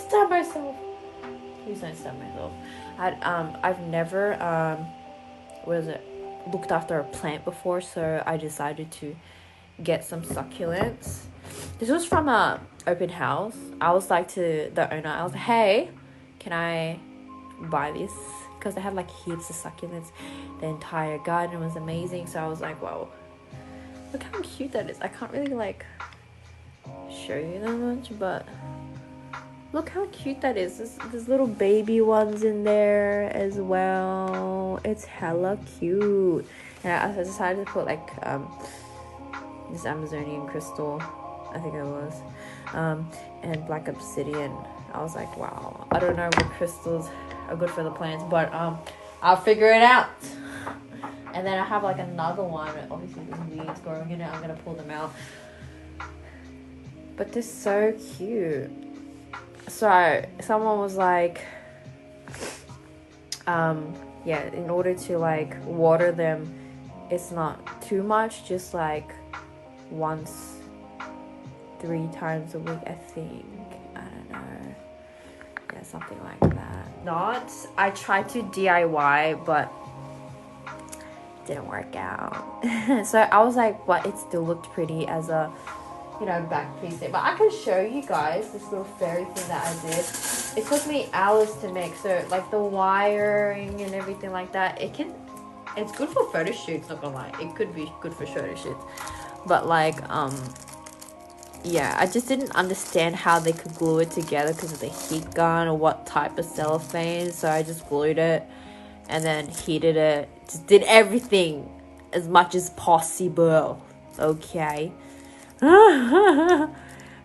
stab myself. Please don't stab myself. I've never looked after a plant before, so I decided to get some succulents. This was from a open house. I was like to the owner, I was like, hey, can I buy this? Because they have like heaps of succulents. The entire garden was amazing. So I was like, wow, look how cute that is. I can't really like show you that much, but look how cute that is. There's little baby ones in there as well. It's hella cute. And I decided to put like this Amazonian crystal, I think it was, and black obsidian. I was like, wow, I don't know what crystals are good for the plants, but I'll figure it out. And then I have like another one. Obviously there's weeds growing in it. I'm gonna pull them out. But they're so cute. So someone was like, yeah, in order to like water them, it's not too much, just like once 3 times a week, I think. I don't know. Yeah, something like that. I tried to DIY, but it didn't work out. So I was like, but it still looked pretty as a, you know, back piece there. But I can show you guys this little fairy thing that I did. It took me hours to make. So like the wiring and everything like that, it's good for photo shoots, not gonna lie. It could be good for photo shoots. But like, yeah, I just didn't understand how they could glue it together because of the heat gun or what type of cellophane. So I just glued it and then heated it. Just did everything as much as possible. Okay.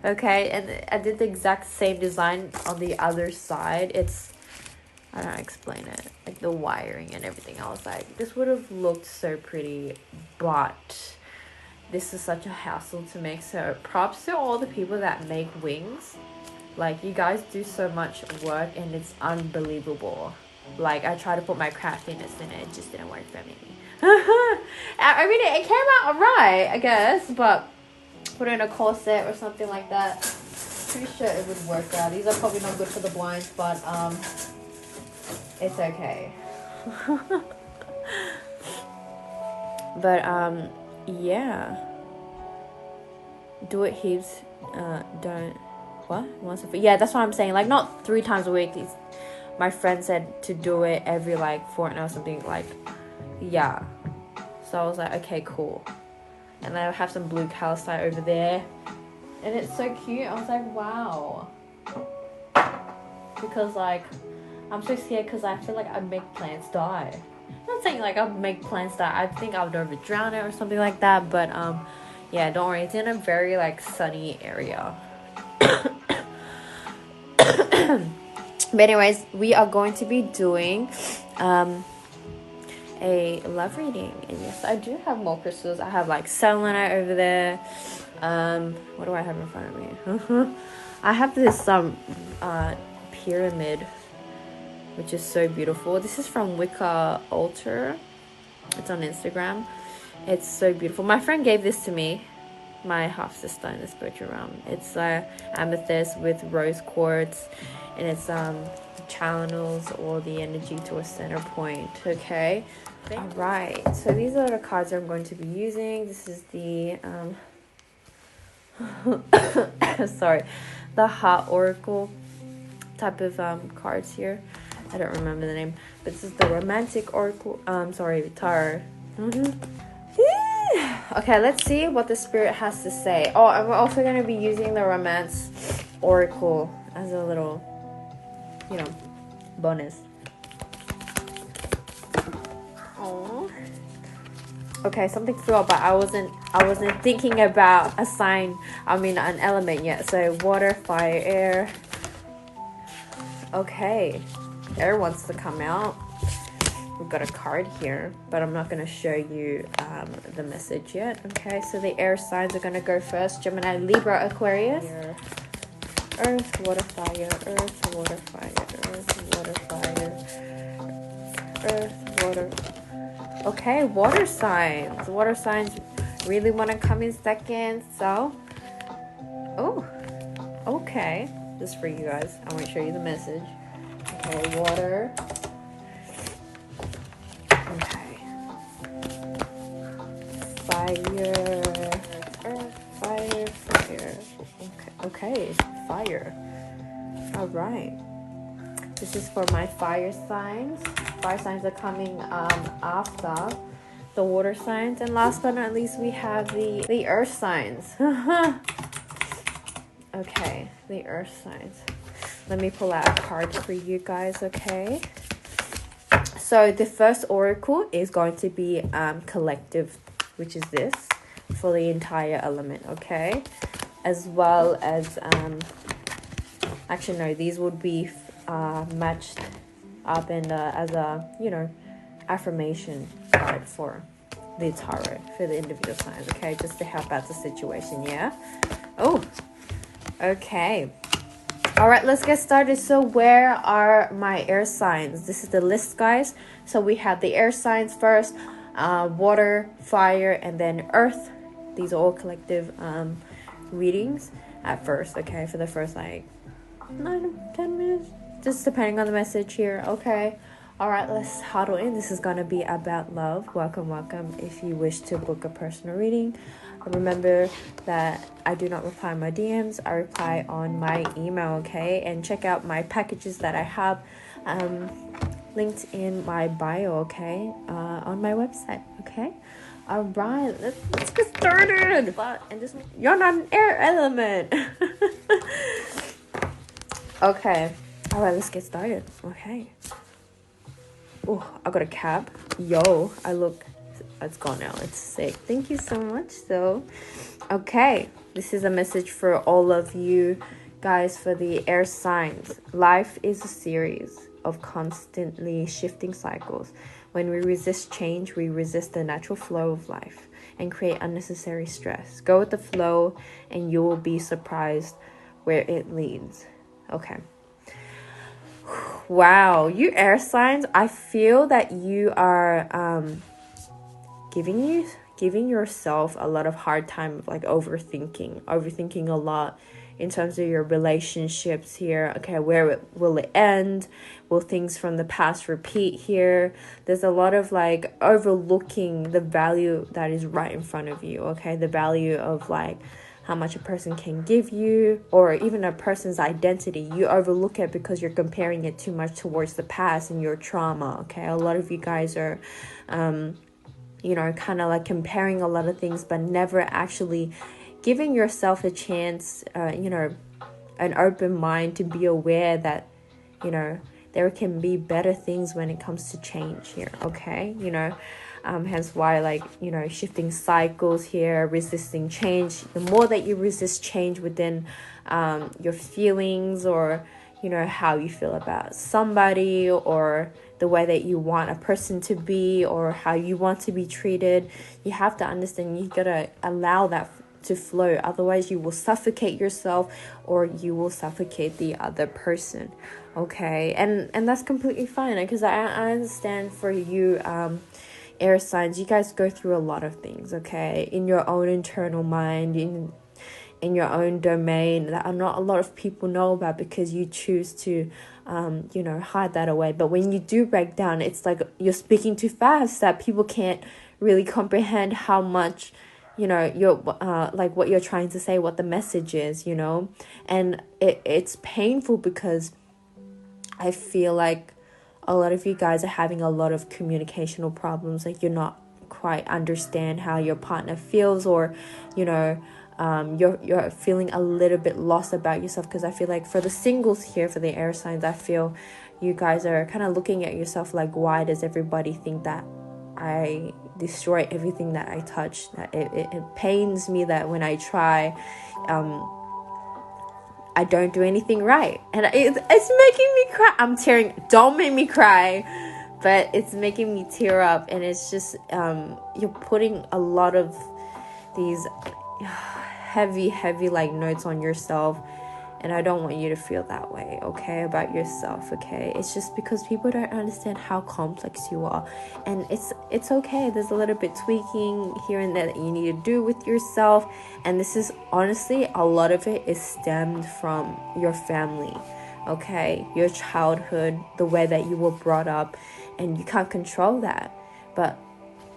Okay, and I did the exact same design on the other side. I don't know, explain it. Like the wiring and everything. I was like, this would have looked so pretty, but this is such a hassle to make. So props to all the people that make wings. Like, you guys do so much work and it's unbelievable. Like, I tried to put my craftiness in it. It just didn't work for me. I mean, it came out alright, I guess. But put in a corset or something like that, pretty sure it would work out. These are probably not good for the blinds, but it's okay. But yeah, do it heaps. Don't what once a yeah, that's what I'm saying. Like, not 3 times a week. My friend said to do it every like fortnight or something. Like, yeah. So I was like, okay, cool. And then I have some blue calcite over there, and it's so cute. I was like, wow. Because like, I'm so scared because I feel like I make plants die. I'm not saying like I'll make plants die. I think I would over drown it or something like that. But yeah, don't worry. It's in a very like sunny area. But anyways, we are going to be doing a love reading. And yes, I do have more crystals. I have like selenite over there. What do I have in front of me? I have this pyramid, which is so beautiful. This is from Wicca Altar. It's on Instagram. It's so beautiful. My friend gave this to me, my half sister in the spiritual realm. It's amethyst with rose quartz, and it's channels all the energy to a center point. Okay. All right, so these are the cards I'm going to be using. This is the sorry, the Heart Oracle type of cards here. I don't remember the name, but this is the Romantic Oracle. Sorry, Tarot. Okay, let's see what the spirit has to say. Oh, and we're also going to be using the Romance Oracle as a little, you know, bonus. Oh. Okay, something flew up, but I wasn't thinking about a sign. I mean, an element yet. So water, fire, air. Okay, air wants to come out. We've got a card here, but I'm not going to show you the message yet. Okay, so the air signs are going to go first. Gemini, Libra, Aquarius. Earth, water, fire. Earth, water, fire. Earth, water, fire. Earth, water. Okay, water signs. Water signs really want to come in second. So, oh, okay. Just for you guys. I want to show you the message. Okay, water. Okay. Fire. Fire. Fire. Okay. Fire. All right. This is for my fire signs. Fire signs are coming after the water signs. And last but not least, we have the earth signs. Okay, the earth signs. Let me pull out a card for you guys, okay? So the first oracle is going to be collective, which is this, for the entire element, okay? As well as, actually no, these would be matched up and as a, you know, affirmation card for the tarot, for the individual signs, okay? Just to help out the situation, yeah? Oh, okay. All right, let's get started. So where are my air signs? This is the list, guys. So we have the air signs first, water, fire, and then earth. These are all collective readings at first, okay? For the first, like, 9 to 10 minutes. Just depending on the message here, okay? All right, let's huddle in. This is going to be about love. Welcome. If you wish to book a personal reading, remember that I do not reply my DMs. I reply on my email, okay? And check out my packages that I have linked in my bio, okay? On my website, okay? All right, let's get started. You're not an air element. Okay. All right, let's get started. Okay. Oh, I got a cap. Yo, it's gone now. It's sick. Thank you so much. So, okay. This is a message for all of you guys for the air signs. Life is a series of constantly shifting cycles. When we resist change, we resist the natural flow of life and create unnecessary stress. Go with the flow and you will be surprised where it leads. Okay. Wow, you air signs, I feel that you are giving yourself a lot of hard time, like overthinking a lot in terms of your relationships here. Okay, will it end? Will things from the past repeat here? There's a lot of like overlooking the value that is right in front of you, okay? The value of like how much a person can give you, or even a person's identity. You overlook it because you're comparing it too much towards the past and your trauma, okay? A lot of you guys are, you know, kind of like comparing a lot of things, but never actually giving yourself a chance, you know, an open mind to be aware that, you know, there can be better things when it comes to change here, okay? You know, hence why, like, you know, shifting cycles here, resisting change. The more that you resist change within your feelings, or, you know, how you feel about somebody, or the way that you want a person to be, or how you want to be treated, you have to understand you gotta allow that to flow. Otherwise you will suffocate yourself, or you will suffocate the other person, okay? And that's completely fine, because I understand for you air signs, you guys go through a lot of things, okay, in your own internal mind, in your own domain, that not a lot of people know about, because you choose to you know, hide that away. But when you do break down, it's like you're speaking too fast, that people can't really comprehend how much, you know, you're like what you're trying to say, what the message is, you know. And it's painful, because I feel like a lot of you guys are having a lot of communicational problems. Like, you're not quite understand how your partner feels, or, you know, you're feeling a little bit lost about yourself. Because I feel like for the singles here, for the air signs, I feel you guys are kind of looking at yourself like, why does everybody think that I destroy everything that I touch? That it pains me that when I try, I don't do anything right, and it's making me cry. I'm tearing. Don't make me cry, but it's making me tear up. And it's just you're putting a lot of these heavy like notes on yourself, And I don't want you to feel that way, okay, about yourself, okay? It's just because people don't understand how complex you are. And it's okay. There's a little bit tweaking here and there that you need to do with yourself. And this is honestly, a lot of it is stemmed from your family, okay? Your childhood, the way that you were brought up. And you can't control that. But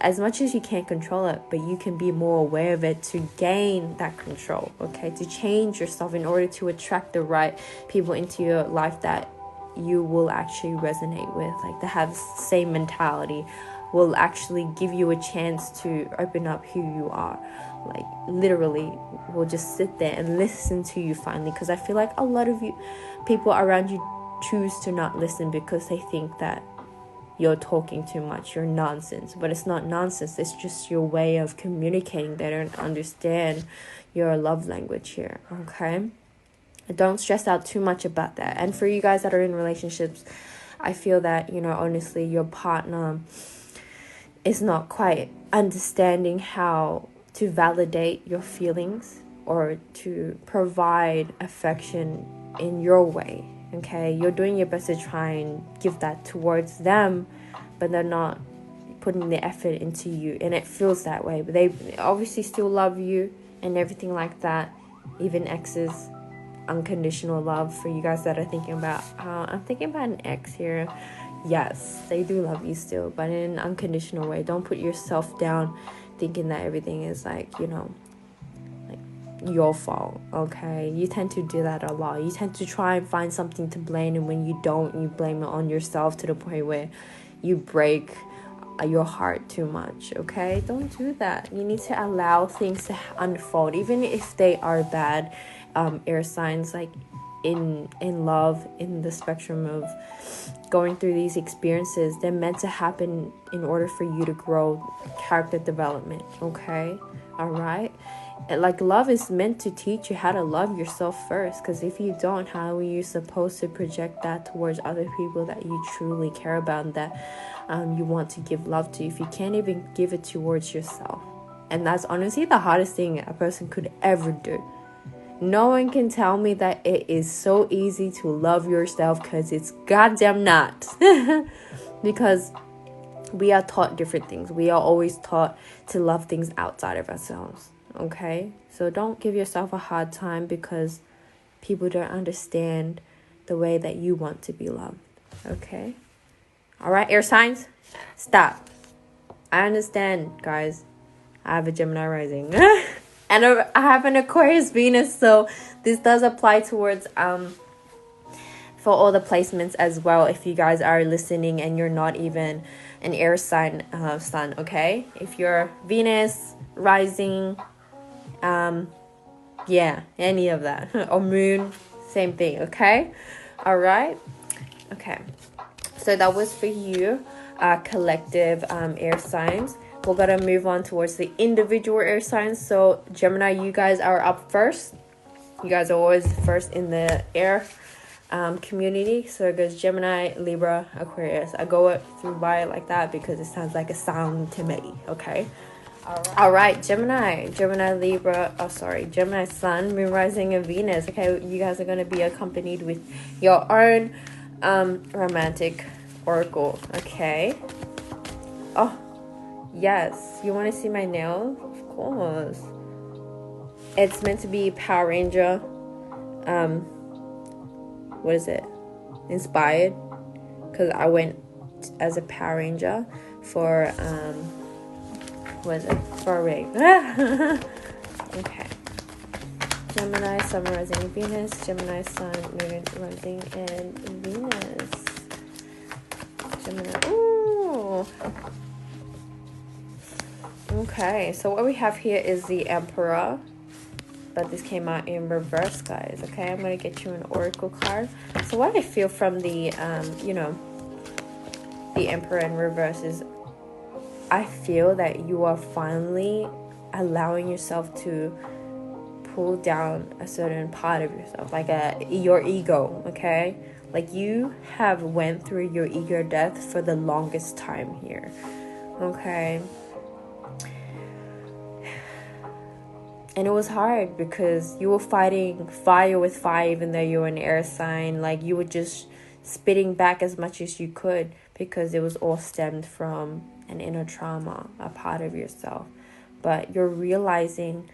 as much as you can't control it, but you can be more aware of it to gain that control, okay? To change yourself in order to attract the right people into your life that you will actually resonate with, like that have the same mentality, will actually give you a chance to open up who you are. Like literally will just sit there and listen to you finally, because I feel like a lot of you people around you choose to not listen because they think that you're talking too much, you're nonsense. But it's not nonsense, it's just your way of communicating. They don't understand your love language here, okay? Don't stress out too much about that. And for you guys that are in relationships, I feel that, you know, honestly, your partner is not quite understanding how to validate your feelings or to provide affection in your way. Okay, you're doing your best to try and give that towards them, but they're not putting the effort into you, and it feels that way. But they obviously still love you and everything like that. Even exes, unconditional love for you guys that are thinking about, I'm thinking about an ex here. Yes, they do love you still, but in an unconditional way. Don't put yourself down thinking that everything is like, you know, your fault, okay? You tend to do that a lot. You tend to try and find something to blame, and when you don't, you blame it on yourself to the point where you break your heart too much, okay? Don't do that. You need to allow things to unfold, even if they are bad. Air signs, like in love, in the spectrum of going through these experiences, they're meant to happen in order for you to grow, character development, okay? All right? Like love is meant to teach you how to love yourself first, because if you don't, how are you supposed to project that towards other people that you truly care about and that you want to give love to, if you can't even give it towards yourself? And that's honestly the hardest thing a person could ever do. No one can tell me that it is so easy to love yourself, because it's goddamn not. Because we are taught different things. We are always taught to love things outside of ourselves. Okay, so don't give yourself a hard time because people don't understand the way that you want to be loved. Okay, all right, air signs, stop. I understand, guys. I have a Gemini rising and I have an Aquarius Venus, so this does apply towards for all the placements as well. If you guys are listening and you're not even an air sign sun, okay, if you're Venus rising, yeah, any of that, or moon, same thing, okay? All right, okay, so that was for you, collective air signs. We're gonna move on towards the individual air signs. So Gemini, you guys are up first. You guys are always first in the air community. So it goes Gemini, Libra, Aquarius. I go through by it like that because it sounds like a sound to me, okay? All right, Gemini, Libra, Gemini Sun, Moon, Rising, and Venus. Okay, you guys are going to be accompanied with your own romantic oracle, okay? Oh, yes. You want to see my nails? Of course. It's meant to be Power Ranger, what is it? Inspired, because I went as a Power Ranger for, for a ring. Okay. Gemini, Sun, Rising, Venus. Gemini, Sun, Moon, Rising, and Venus. Gemini. Ooh. Okay, so what we have here is the Emperor. But this came out in reverse, guys. Okay, I'm going to get you an oracle card. So what I feel from the, the Emperor in reverse is, I feel that you are finally allowing yourself to pull down a certain part of yourself, like your ego, okay? Like you have went through your ego death for the longest time here, okay? And it was hard because you were fighting fire with fire, even though you were an air sign. Like, you were just spitting back as much as you could because it was all stemmed from an inner trauma, a part of yourself. But you're realizing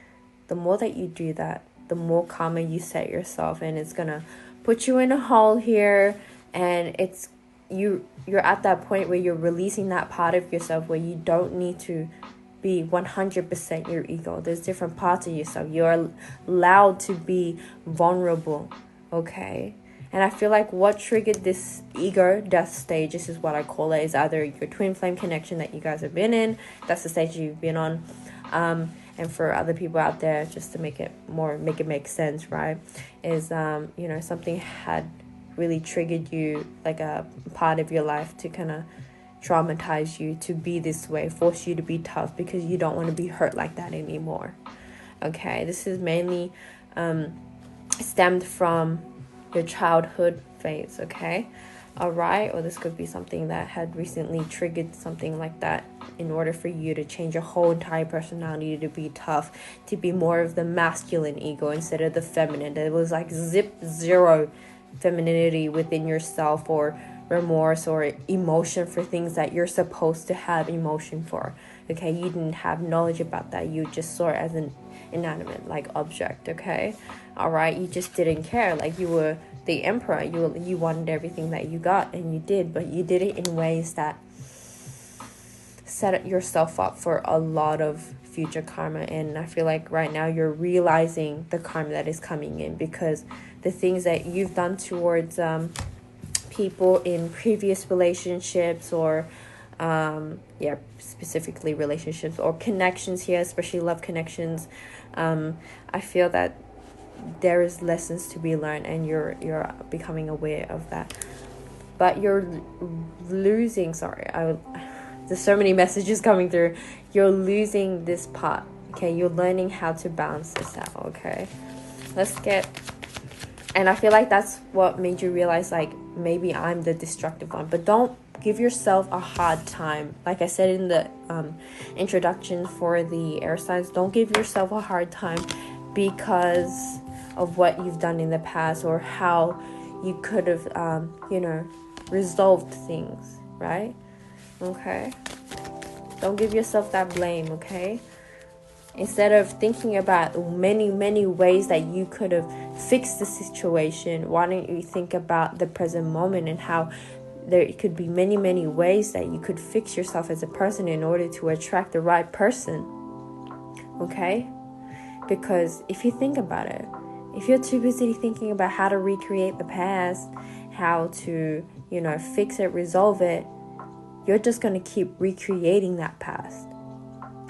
the more that you do that, the more karma you set yourself, and it's gonna put you in a hole here. And it's you're at that point where you're releasing that part of yourself where you don't need to be 100% your ego. There's different parts of yourself. You're allowed to be vulnerable, okay? And I feel like what triggered this ego death stage, this is what I call it, is either your twin flame connection that you guys have been in. That's the stage you've been on. And for other people out there, just to make it make sense, right? Is something had really triggered you, like a part of your life, to kind of traumatize you to be this way, force you to be tough because you don't want to be hurt like that anymore. Okay, this is mainly stemmed from your childhood phase, okay? All right, or this could be something that had recently triggered something like that in order for you to change your whole entire personality to be tough, to be more of the masculine ego instead of the feminine. It was like zero femininity within yourself, or remorse or emotion for things that you're supposed to have emotion for. Okay, you didn't have knowledge about that. You just saw it as an inanimate, like, object. Okay, all right, you just didn't care. Like, you were the emperor. You wanted everything that you got, and you did, but you did it in ways that set yourself up for a lot of future karma. And I feel like right now you're realizing the karma that is coming in, because the things that you've done towards people in previous relationships, or specifically relationships or connections here, especially love connections, I feel that there is lessons to be learned, and you're becoming aware of that. But you're losing, there's so many messages coming through. You're losing this part, okay? You're learning how to balance this out, okay? And I feel like that's what made you realize, like, maybe I'm the destructive one. But don't give yourself a hard time. Like I said in the introduction for the air signs, don't give yourself a hard time because of what you've done in the past, or how you could have, resolved things, right? Okay? Don't give yourself that blame, okay? Instead of thinking about many ways that you could have fixed the situation, why don't you think about the present moment and how there could be many ways that you could fix yourself as a person in order to attract the right person, okay? Because if you think about it, if you're too busy thinking about how to recreate the past, how to, fix it, resolve it, you're just going to keep recreating that past.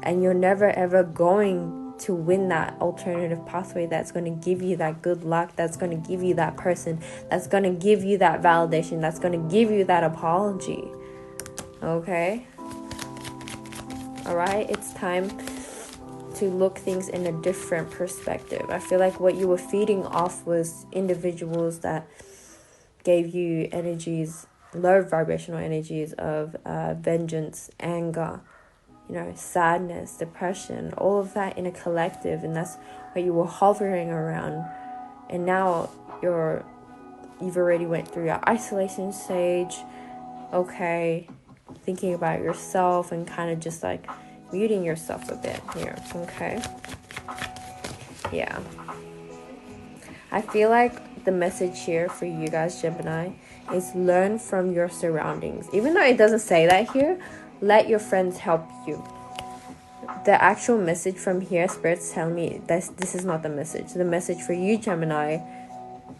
And you're never ever going to win that alternative pathway that's going to give you that good luck, that's going to give you that person, that's going to give you that validation, that's going to give you that apology. Okay? Alright? It's time to look things in a different perspective. I feel like what you were feeding off was individuals that gave you energies, low vibrational energies of vengeance, anger, sadness, depression, all of that in a collective, and that's what you were hovering around. And now you've already went through your isolation stage, okay, thinking about yourself and kind of just like muting yourself a bit here, okay? Yeah. I feel like the message here for you guys, Gemini, is learn from your surroundings. Even though it doesn't say that here, let your friends help you. The actual message from here, Spirit's telling me that this is not the message. The message for you, Gemini,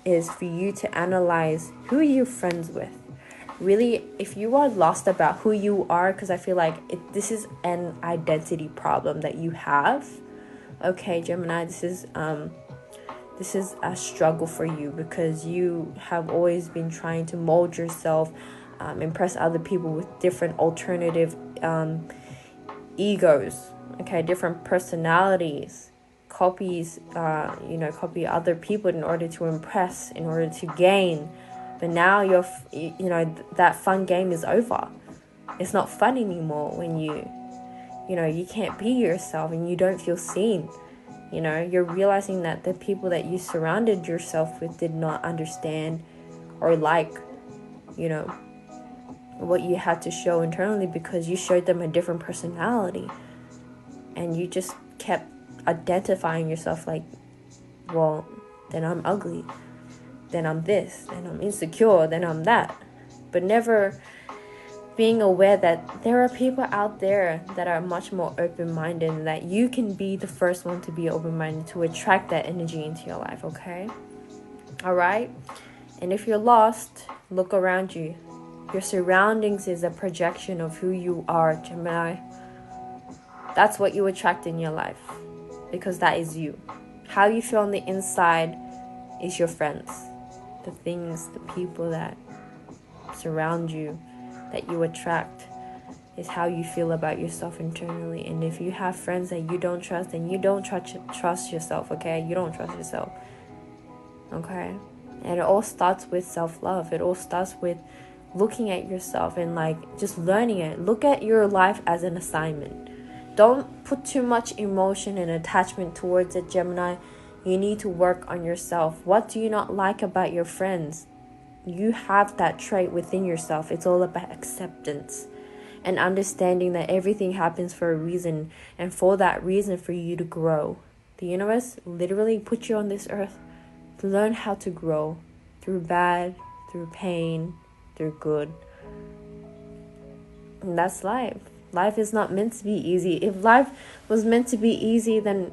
is for you to analyze who you're friends with. Really, if you are lost about who you are, because I feel like this is an identity problem that you have. Okay, Gemini, this is a struggle for you, because you have always been trying to mold yourself, impress other people with different alternative egos, okay, different personalities, copy other people in order to impress, in order to gain. But now that fun game is over. It's not fun anymore when you can't be yourself and you don't feel seen. You know, you're realizing that the people that you surrounded yourself with did not understand or like, you know, what you had to show internally, because you showed them a different personality. And you just kept identifying yourself like, well, then I'm ugly, then I'm this, then I'm insecure, then I'm that. But never being aware that there are people out there that are much more open-minded, and that you can be the first one to be open-minded to attract that energy into your life, okay? All right? And if you're lost, look around you. Your surroundings is a projection of who you are, Gemini. That's what you attract in your life, because that is you. How you feel on the inside is your friends. The things, the people that surround you, that you attract, is how you feel about yourself internally. And if you have friends that you don't trust, then you don't trust yourself, okay? You don't trust yourself, okay? And it all starts with self-love. It all starts with looking at yourself and like just learning it. Look at your life as an assignment. Don't put too much emotion and attachment towards it, Gemini. You need to work on yourself. What do you not like about your friends? You have that trait within yourself. It's all about acceptance and understanding that everything happens for a reason, and for that reason, for you to grow. The universe literally put you on this earth to learn how to grow through bad, through pain, through good. And that's life. Life is not meant to be easy. If life was meant to be easy, then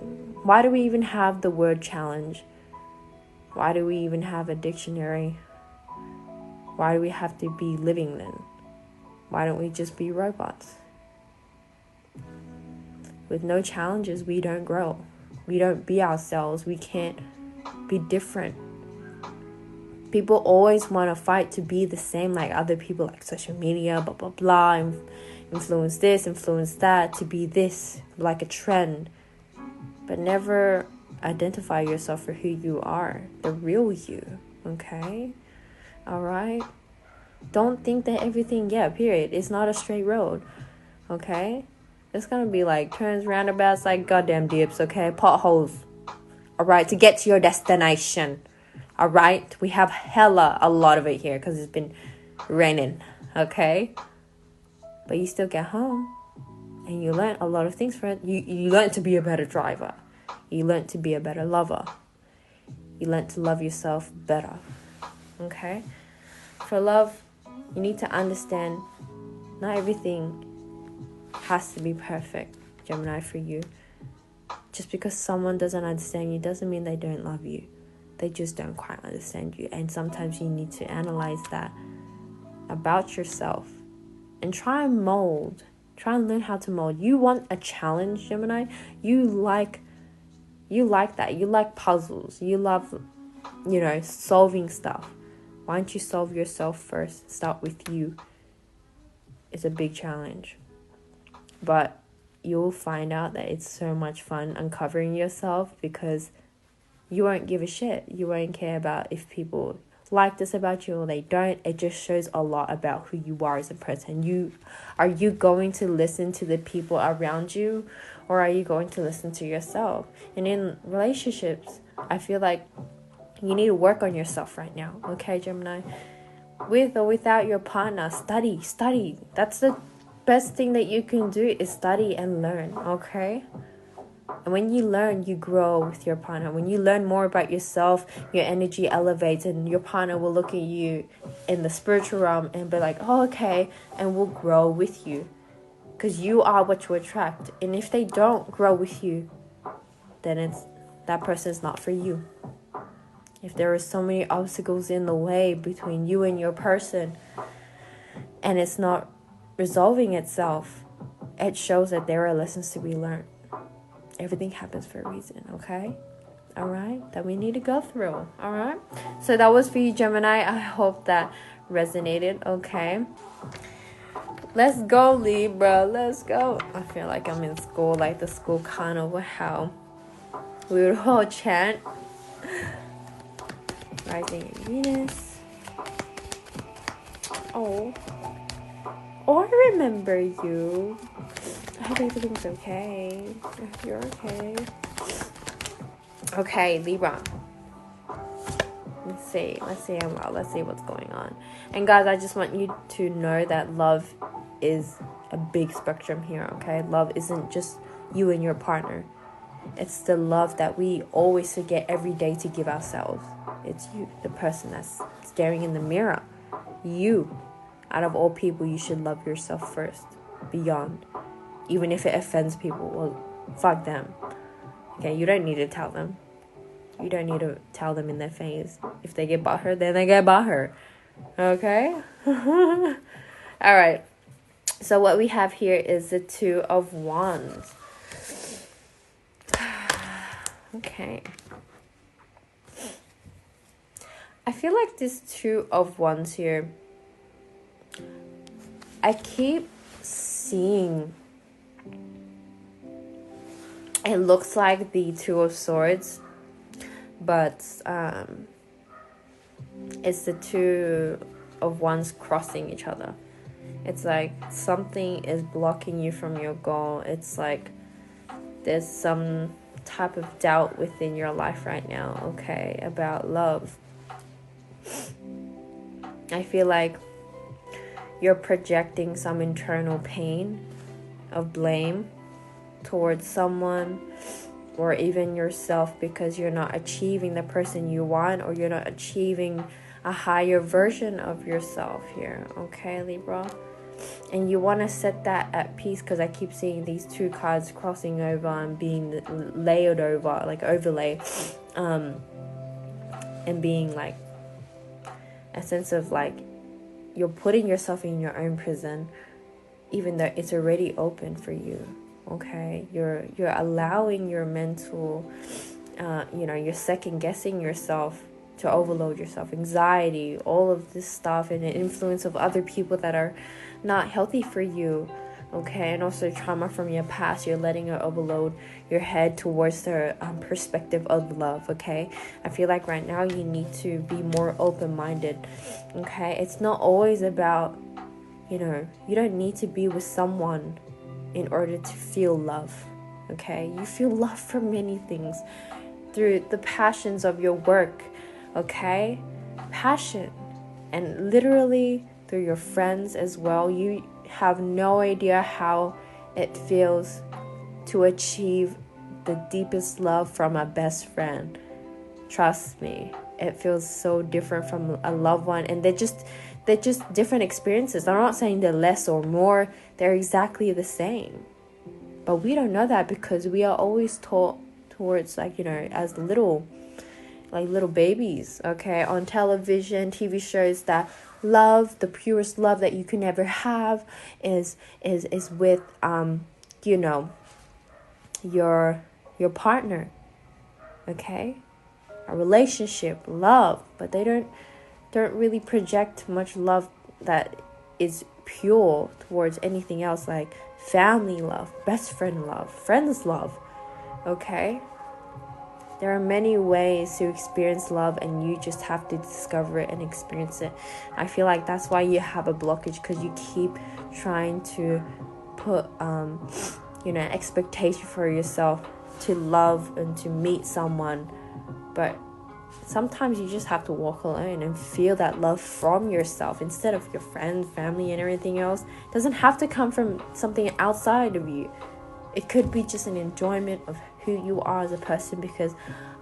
why do we even have the word challenge? Why do we even have a dictionary? Why do we have to be living then? Why don't we just be robots? With no challenges, we don't grow. We don't be ourselves. We can't be different. People always want to fight to be the same like other people, like social media, blah, blah, blah, influence this, influence that, to be this, like a trend. But never identify yourself for who you are, the real you, okay? All right? Don't think that everything, period, it's not a straight road, okay? It's gonna be like turns, roundabouts, like goddamn dips, okay? Potholes, all right, to get to your destination, all right? We have a lot of it here because it's been raining, okay? But you still get home and you learn a lot of things from it. You learn to be a better driver. You learn to be a better lover. You learn to love yourself better, okay? For love, you need to understand not everything has to be perfect, Gemini, for you. Just because someone doesn't understand you doesn't mean they don't love you. They just don't quite understand you. And sometimes you need to analyze that about yourself and try and mold. Try and learn how to mold. You want a challenge, Gemini. You like that. You like puzzles. You love, solving stuff. Why don't you solve yourself first? Start with you. It's a big challenge. But you'll find out that it's so much fun uncovering yourself, because you won't give a shit. You won't care about if people like this about you or they don't. It just shows a lot about who you are as a person. Are you going to listen to the people around you, or are you going to listen to yourself? And in relationships, I feel like you need to work on yourself right now, okay, Gemini? With or without your partner, study. That's the best thing that you can do, is study and learn, okay? And when you learn, you grow with your partner. When you learn more about yourself, your energy elevates, and your partner will look at you in the spiritual realm and be like, oh, okay, and will grow with you. Because you are what you attract. And if they don't grow with you, then that person is not for you. If there are so many obstacles in the way between you and your person, and it's not resolving itself, it shows that there are lessons to be learned. Everything happens for a reason, okay? All right? That we need to go through, all right? So that was for you, Gemini. I hope that resonated, okay? Let's go, Libra. Let's go. I feel like I'm in school, like the school carnival, how we would all chant. Rising in Venus. Oh, I remember you. I hope everything's okay. I hope you're okay. Okay, Libra. Let's see what's going on. And guys, I just want you to know that love is a big spectrum here, okay? Love isn't just you and your partner. It's the love that we always forget every day to give ourselves. It's you, the person that's staring in the mirror. You, out of all people, you should love yourself first, beyond. Even if it offends people, well, fuck them. Okay, you don't need to tell them. You don't need to tell them in their face. If they get butthurt, then they get butthurt. Okay? Alright. So what we have here is the Two of Wands. Okay. I feel like this Two of Wands here, I keep seeing, it looks like the Two of Swords, but it's the Two of Wands crossing each other. It's like something is blocking you from your goal. It's like there's some type of doubt within your life right now, okay, about love. I feel like you're projecting some internal pain of blame towards someone or even yourself because you're not achieving the person you want, or you're not achieving a higher version of yourself here, okay, Libra? And you want to set that at peace, because I keep seeing these two cards crossing over and being layered over, like overlay, and being like a sense of like you're putting yourself in your own prison, even though it's already open for you. Okay, you're allowing your mental, you're second guessing yourself to overload yourself, anxiety, all of this stuff, and the influence of other people that are not healthy for you. Okay, and also trauma from your past. You're letting it overload your head towards the perspective of love. Okay, I feel like right now you need to be more open-minded. Okay, it's not always about, you don't need to be with someone in order to feel love. Okay, you feel love for many things, through the passions of your work. Okay, passion, and literally through your friends as well. You have no idea how it feels to achieve the deepest love from a best friend. Trust me, it feels so different from a loved one, and they're just different experiences. I'm not saying they're less or more, they're exactly the same. But we don't know that because we are always taught towards, like, as little babies, okay, on television, TV shows, that love, the purest love that you can ever have is with your partner, okay, a relationship, love. But they don't really project much love that is pure towards anything else, like family love, best friend love, friends love. Okay, there are many ways to experience love, and you just have to discover it and experience it. I feel like that's why you have a blockage, because you keep trying to put expectation for yourself to love and to meet someone. But sometimes you just have to walk alone and feel that love from yourself instead of your friends, family, and everything else. It doesn't have to come from something outside of you. It could be just an enjoyment of who you are as a person, because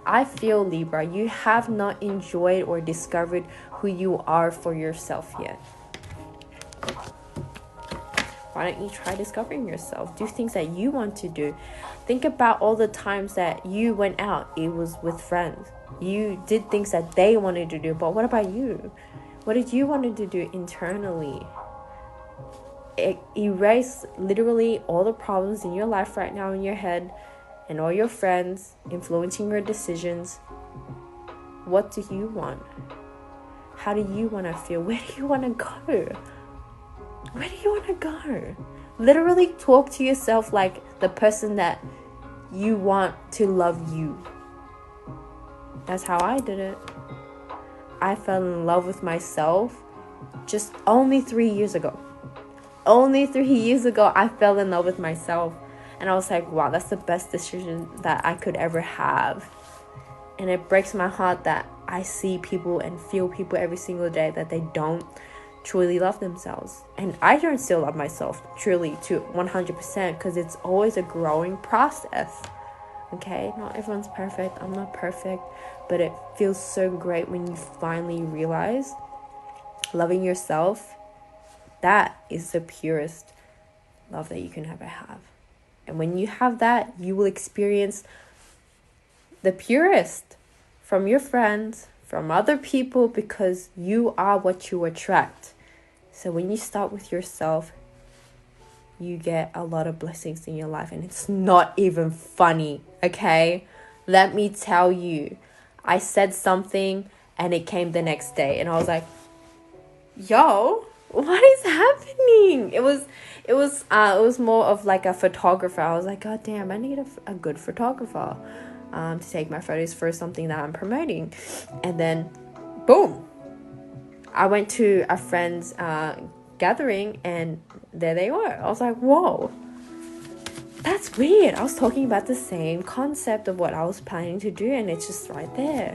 I feel, Libra, you have not enjoyed or discovered who you are for yourself yet. Why don't you try discovering yourself? Do things that you want to do. Think about all the times that you went out. It was with friends. You did things that they wanted to do. But what about you? What did you want to do internally? Erase literally all the problems in your life right now in your head, and all your friends influencing your decisions. What do you want? How do you want to feel? Where do you want to go? Where do you want to go? Literally talk to yourself like the person that you want to love you. That's how I did it. I fell in love with myself just only 3 years ago. Only 3 years ago, I fell in love with myself. And I was like, wow, that's the best decision that I could ever have. And it breaks my heart that I see people and feel people every single day that they don't truly love themselves. And I don't still love myself truly to 100%, because it's always a growing process. Okay, not everyone's perfect. I'm not perfect, but it feels so great when you finally realize loving yourself, that is the purest love that you can ever have. And when you have that, you will experience the purest from your friends, from other people, because you are what you attract. So when you start with yourself, you get a lot of blessings in your life, and it's not even funny, okay? Let me tell you, I said something and it came the next day, and I was like, yo, what is happening? It was more of like a photographer. I was like, god damn, I need a good photographer to take my photos for something that I'm promoting. And then boom, I went to a friend's gathering, and there they were. I was like, whoa, that's weird. I was talking about the same concept of what I was planning to do, and it's just right there.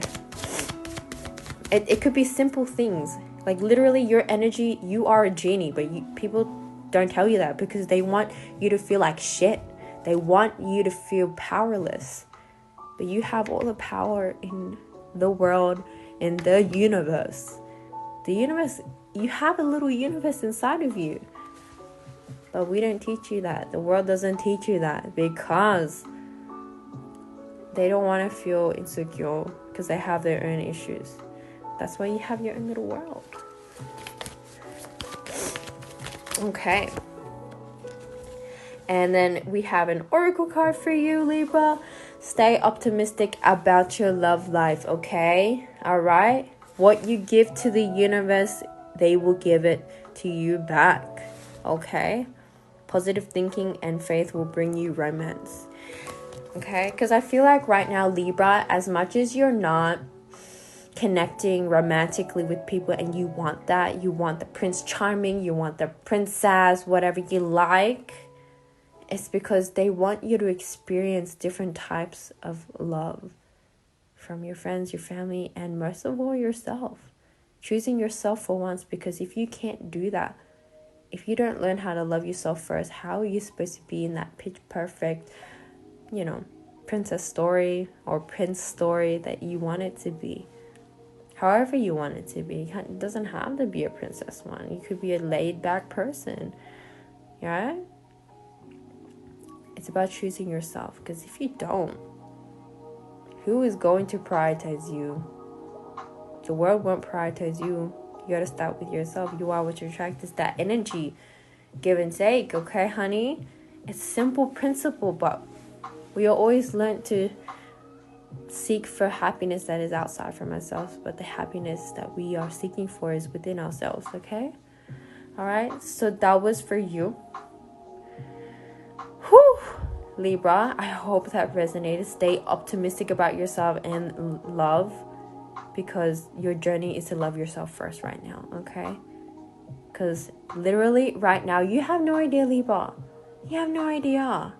It could be simple things. Like literally your energy, you are a genie, but people don't tell you that because they want you to feel like shit. They want you to feel powerless. But you have all the power in the world, in the universe. The universe, you have a little universe inside of you. But we don't teach you that. The world doesn't teach you that because they don't want to feel insecure because they have their own issues. That's why you have your own little world. Okay. And then we have an oracle card for you, Libra. Stay optimistic about your love life, okay? All right? What you give to the universe, they will give it to you back, okay? Positive thinking and faith will bring you romance, okay? Because I feel like right now, Libra, as much as you're not connecting romantically with people and you want that, you want the Prince Charming, you want the princess, whatever you like, it's because they want you to experience different types of love from your friends, your family, and most of all, yourself. Choosing yourself for once, because if you can't do that, if you don't learn how to love yourself first, how are you supposed to be in that pitch perfect, princess story or prince story that you want it to be? However you want it to be. It doesn't have to be a princess one. You could be a laid back person, right? It's about choosing yourself, because if you don't, who is going to prioritize you? The world won't prioritize you. You gotta start with yourself. You are what you attract. It's that energy, give and take, okay, honey? It's simple principle, but we are always learned to seek for happiness that is outside from ourselves, but the happiness that we are seeking for is within ourselves, okay? All right, so that was for you. Whew, Libra, I hope that resonated. Stay optimistic about yourself and love, because your journey is to love yourself first right now, okay? Because literally right now, you have no idea, Libra. You have no idea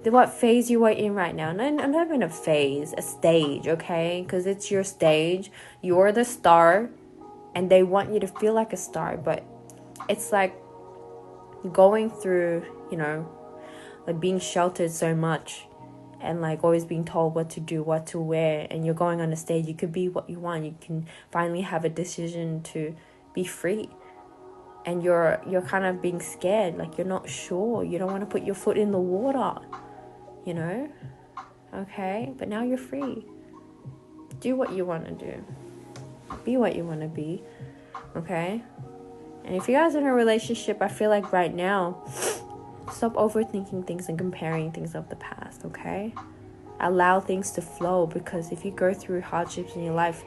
what phase you are in right now. Not even a phase, a stage, okay? Because it's your stage. You're the star, and they want you to feel like a star. But it's like going through, like being sheltered so much, and like always being told what to do, what to wear, and you're going on a stage. You could be what you want. You can finally have a decision to be free, and you're kind of being scared, like you're not sure. You don't want to put your foot in the water, okay? But now you're free. Do what you want to do. Be what you want to be, okay? And if you guys are in a relationship, I feel like right now, stop overthinking things and comparing things of the past, okay? Allow things to flow, because if you go through hardships in your life,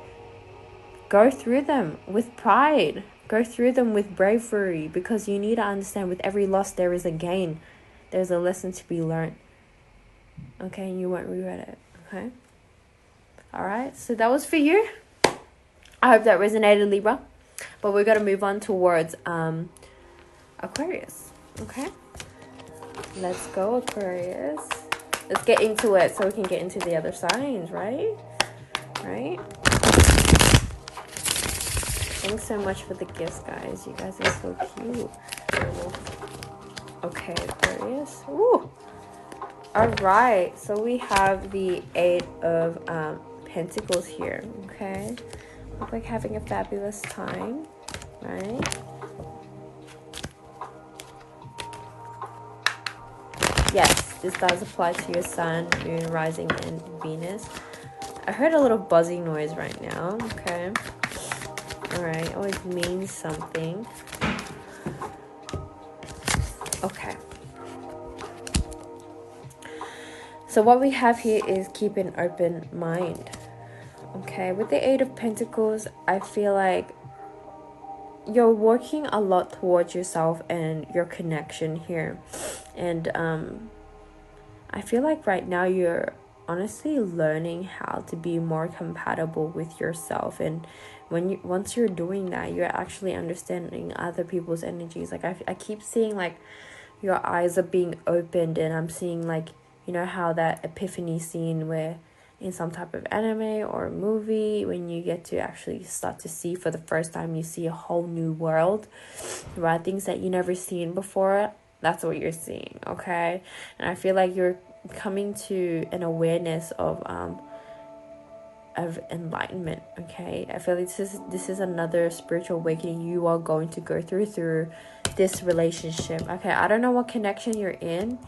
go through them with pride. Go through them with bravery, because you need to understand with every loss there is a gain. There's a lesson to be learned. Okay, and you won't regret it, okay? All right, so that was for you. I hope that resonated, Libra. But we're going to move on towards Aquarius, okay? Let's go, Aquarius. Let's get into it so we can get into the other signs, right? right? Thanks so much for the gifts, guys. You guys are so cute. Okay, Aquarius. Ooh. All right. So we have the 8 of Pentacles here. Okay. Look like having a fabulous time, right? Yes, this does apply to your Sun, Moon, Rising, and Venus. I heard a little buzzy noise right now. Okay. Alright, always means something. Okay. So what we have here is keep an open mind. Okay, with the 8 of Pentacles, I feel like you're working a lot towards yourself and your connection here. And I feel like right now you're honestly learning how to be more compatible with yourself, and once you're doing that, you're actually understanding other people's energies. Like I keep seeing like your eyes are being opened, and I'm seeing like, you know how that epiphany scene where in some type of anime or movie, when you get to actually start to see for the first time, you see a whole new world, right? Things that you never seen before. That's what you're seeing, okay? And I feel like you're coming to an awareness of enlightenment, okay? I feel like this is another spiritual awakening you are going to go through this relationship, okay? I don't know what connection you're in,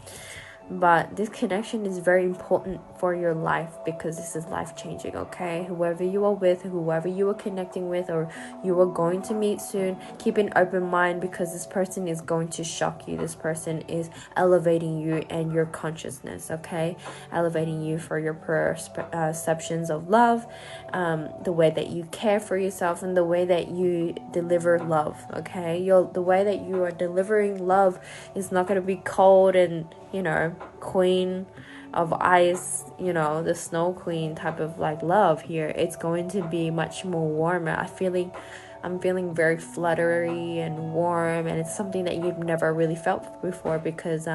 but this connection is very important for your life because this is life changing, okay? Whoever you are with, whoever you are connecting with, or you are going to meet soon, keep an open mind because this person is going to shock you. This person is elevating you and your consciousness, okay? Elevating you for your perceptions of love, the way that you care for yourself, and the way that you deliver love, okay? The way that you are delivering love is not going to be cold and, you know, queen of ice, you know, the snow queen type of like love here. It's going to be much more warmer. I'm feeling very fluttery and warm, and it's something that you've never really felt before because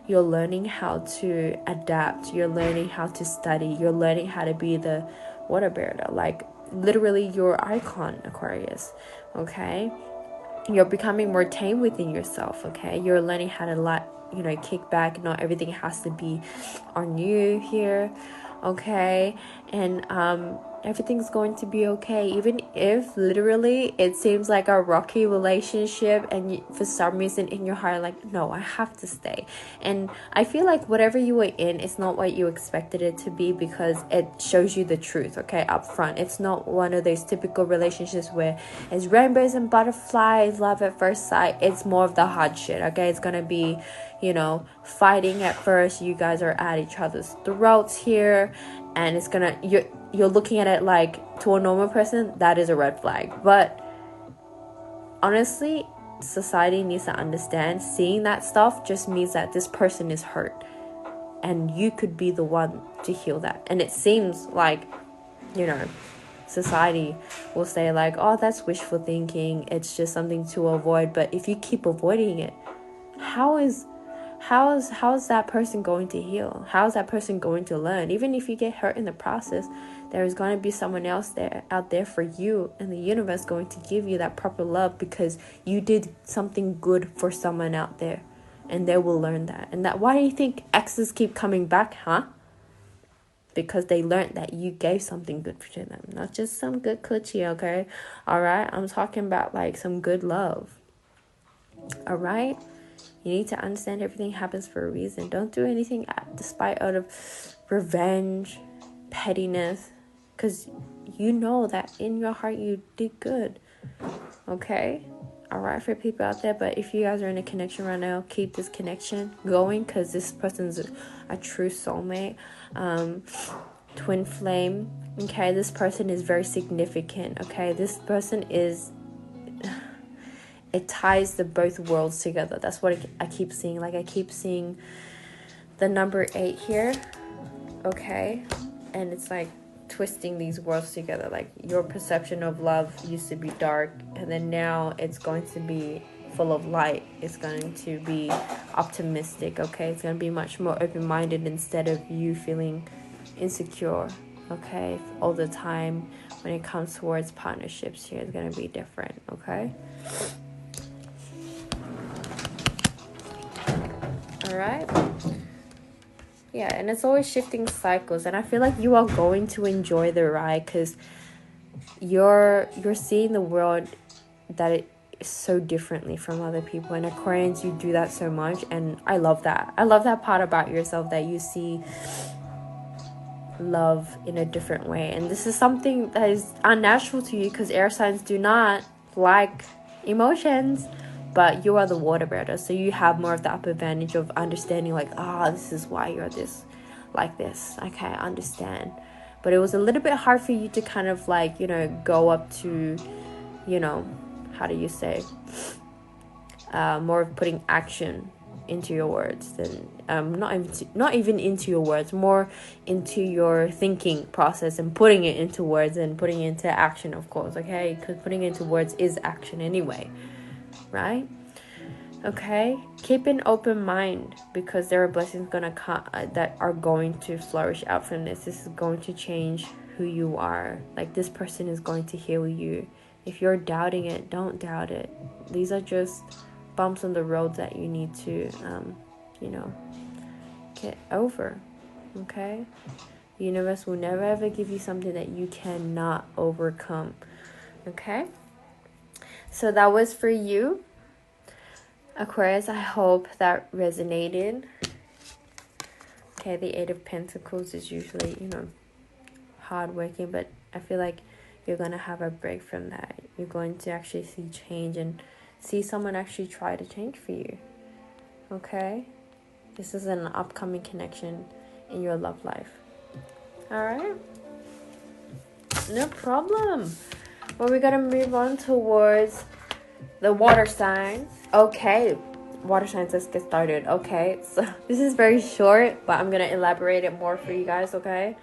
you're learning how to adapt, you're learning how to study, you're learning how to be the water bearer, like literally your icon, Aquarius, okay? You're becoming more tame within yourself, okay? You're learning how to kick back. Not everything has to be on you here, okay? And everything's going to be okay, even if literally it seems like a rocky relationship and for some reason in your heart like, no, I have to stay. And I feel like whatever you were in, it's not what you expected it to be because it shows you the truth, okay, up front. It's not one of those typical relationships where it's rainbows and butterflies, love at first sight. It's more of the hard shit, okay? It's gonna be, you know, fighting at first. You guys are at each other's throats here, and it's gonna, you're looking at it like, to a normal person, that is a red flag. But honestly, society needs to understand, seeing that stuff just means that this person is hurt, and you could be the one to heal that. And it seems like, you know, society will say like, oh, that's wishful thinking, it's just something to avoid. But if you keep avoiding it, how is that person going to heal? How is that person going to learn? Even if you get hurt in the process, there is going to be someone else out there for you, and the universe going to give you that proper love because you did something good for someone out there, and they will learn that. And that, why do you think exes keep coming back, huh? Because they learned that you gave something good to them, not just some good coochie, okay? All right, I'm talking about like some good love. All right. You need to understand everything happens for a reason. Don't do anything despite out of revenge, pettiness, because you know that in your heart you did good. Okay? Alright, for people out there. But if you guys are in a connection right now, keep this connection going because this person's a true soulmate. Twin flame. Okay? This person is very significant. Okay? This person is... it ties the both worlds together. That's what I keep seeing. Like, I keep seeing the number 8 here. Okay? And it's like twisting these worlds together. Like, your perception of love used to be dark, and then now it's going to be full of light. It's going to be optimistic, okay? It's going to be much more open-minded instead of you feeling insecure, okay? All the time when it comes towards partnerships here, it's going to be different, okay? All right. Yeah, and it's always shifting cycles, and I feel like you are going to enjoy the ride because you're seeing the world that it is so differently from other people. And Aquarians, you do that so much, and I love that. I love that part about yourself, that you see love in a different way. And this is something that is unnatural to you because air signs do not like emotions, but you are the water bearer, so you have more of the upper advantage of understanding, like, this is why you're this, like this. Okay, I understand. But it was a little bit hard for you to kind of like, go up to, how do you say, more of putting action into your words than not even into your words, more into your thinking process and putting it into words and putting it into action, of course. Okay, because putting it into words is action anyway, right? Okay, keep an open mind because there are blessings gonna come that are going to flourish out from this. This is going to change who you are. Like, this person is going to heal you. If you're doubting it, don't doubt it. These are just bumps on the road that you need to get over. Okay, the universe will never ever give you something that you cannot overcome. Okay, so that was for you, Aquarius. I hope that resonated. Okay, the Eight of Pentacles is usually hardworking, but I feel like you're gonna have a break from that. You're going to actually see change and see someone actually try to change for you. Okay, this is an upcoming connection in your love life. All right, no problem. Well, we're gonna move on towards the water signs. Okay, water signs, let's get started. Okay, so this is very short, but I'm gonna elaborate it more for you guys. Okay,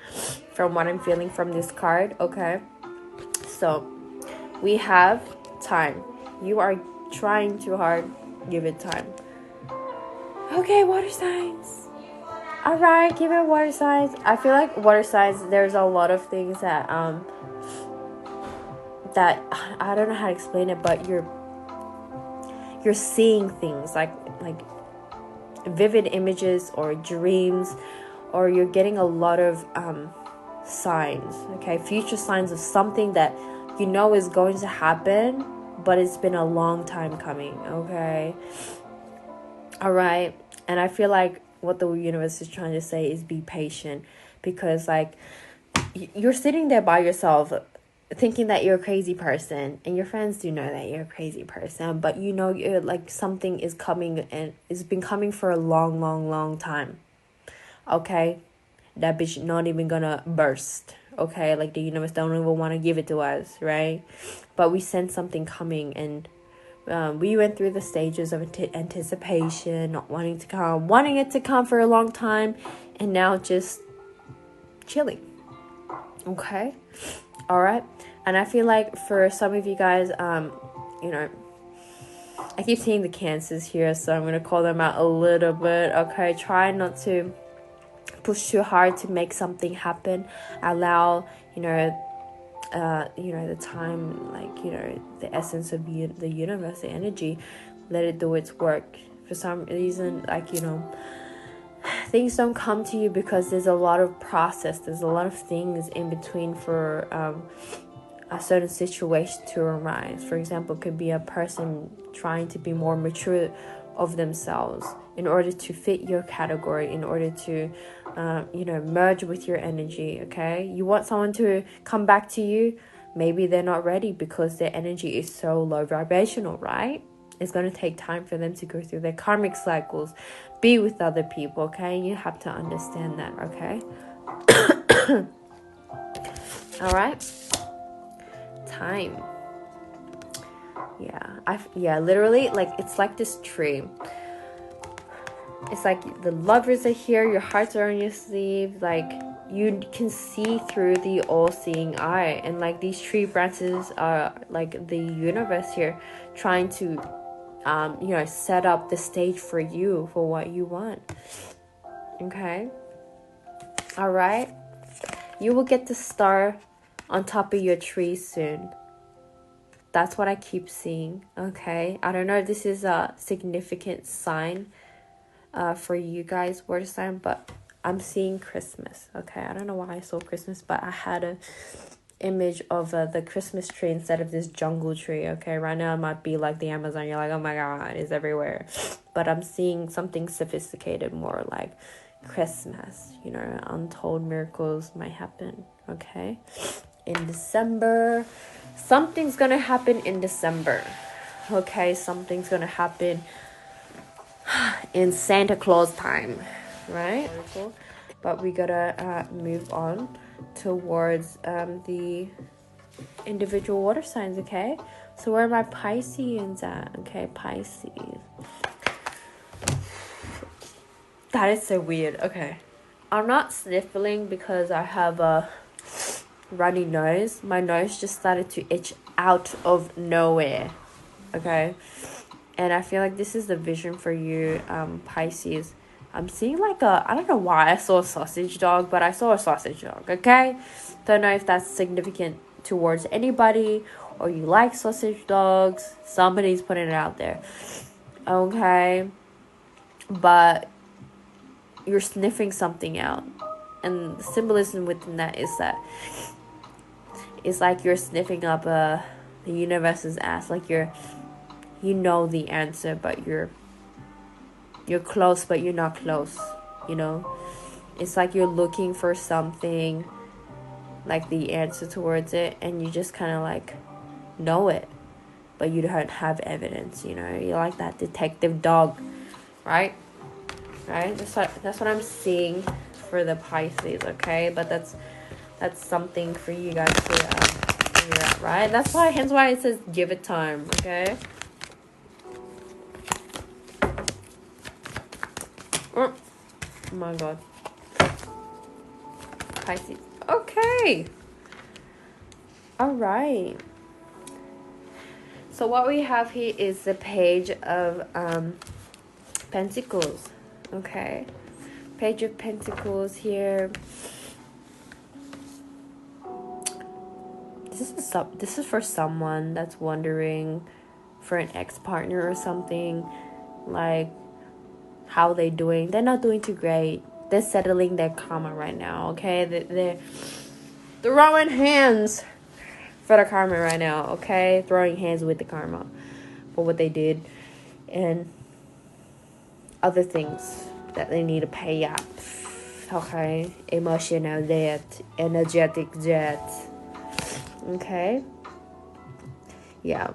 from what I'm feeling from this card. Okay, so we have time. You are trying too hard, give it time. Okay, water signs. All right, give it water signs. I feel like water signs, there's a lot of things that that I don't know how to explain it, but you're seeing things like vivid images or dreams, or you're getting a lot of signs, okay, future signs of something that is going to happen, but it's been a long time coming. Okay, all right. And I feel like what the universe is trying to say is be patient, because like you're sitting there by yourself thinking that you're a crazy person, and your friends do know that you're a crazy person, but you're like something is coming, and it's been coming for a long time. Okay, that bitch not even gonna burst. Okay, like the universe don't even want to give it to us, right? But we sense something coming, and we went through the stages of anticipation, not wanting it to come for a long time, and now just chilling. Okay, all right. And I feel like for some of you guys, I keep seeing the Cancers here, so I'm gonna call them out a little bit. Okay, try not to push too hard to make something happen. Allow the time, the essence of the universe, the energy, let it do its work. For some reason, things don't come to you because there's a lot of process, there's a lot of things in between for a certain situation to arise. For example, it could be a person trying to be more mature of themselves in order to fit your category, in order to merge with your energy. Okay, you want someone to come back to you, maybe they're not ready because their energy is so low vibrational, right? It's going to take time for them to go through their karmic cycles, be with other people. Okay, you have to understand that. Okay. All right, time. Literally, it's like this tree. It's like the lovers are here, your hearts are on your sleeve, you can see through the all-seeing eye, and these tree branches are like the universe here trying to set up the stage for you, for what you want. Okay, all right. You will get the star on top of your tree soon. That's what I keep seeing, okay? I don't know if this is a significant sign for you guys, water sign, but I'm seeing Christmas, okay? I don't know why I saw Christmas, but I had a image of the Christmas tree instead of this jungle tree, okay? Right now it might be like the Amazon. You're like, oh my god, it's everywhere. But I'm seeing something sophisticated, more like Christmas, you know, untold miracles might happen, okay? In December, something's gonna happen in December, okay? Something's gonna happen in Santa Claus time, right? But we gotta move on towards the individual water signs, okay? So where are my Pisceans at? Okay, Pisces. That is so weird. Okay, I'm not sniffling because I have a runny nose. My nose just started to itch out of nowhere, okay? And I feel like this is the vision for you, Pisces. I'm seeing like I don't know why I saw a sausage dog, but I saw a sausage dog, okay? Don't know if that's significant towards anybody or you like sausage dogs. Somebody's putting it out there, okay? But you're sniffing something out. And the symbolism within that is that it's like you're sniffing up the universe's ass. Like you know the answer, but you're close, but you're not close, you know? It's like you're looking for something, like the answer towards it, and you just kind of like know it, but you don't have evidence, you know? You're like that detective dog, right? That's what I'm seeing for the Pisces, okay? But that's something for you guys to figure out, right? Hence why it says give it time, okay? Oh my god. Pisces. Okay. All right. So what we have here is the Page of Pentacles. Okay. Page of Pentacles here. This is for someone that's wondering, for an ex-partner or something, like how they doing. They're not doing too great. They're settling their karma right now, okay? They're throwing hands for the karma right now, okay? Throwing hands with the karma for what they did and other things that they need to pay up, okay? Emotional debt, energetic debt, okay? Yeah.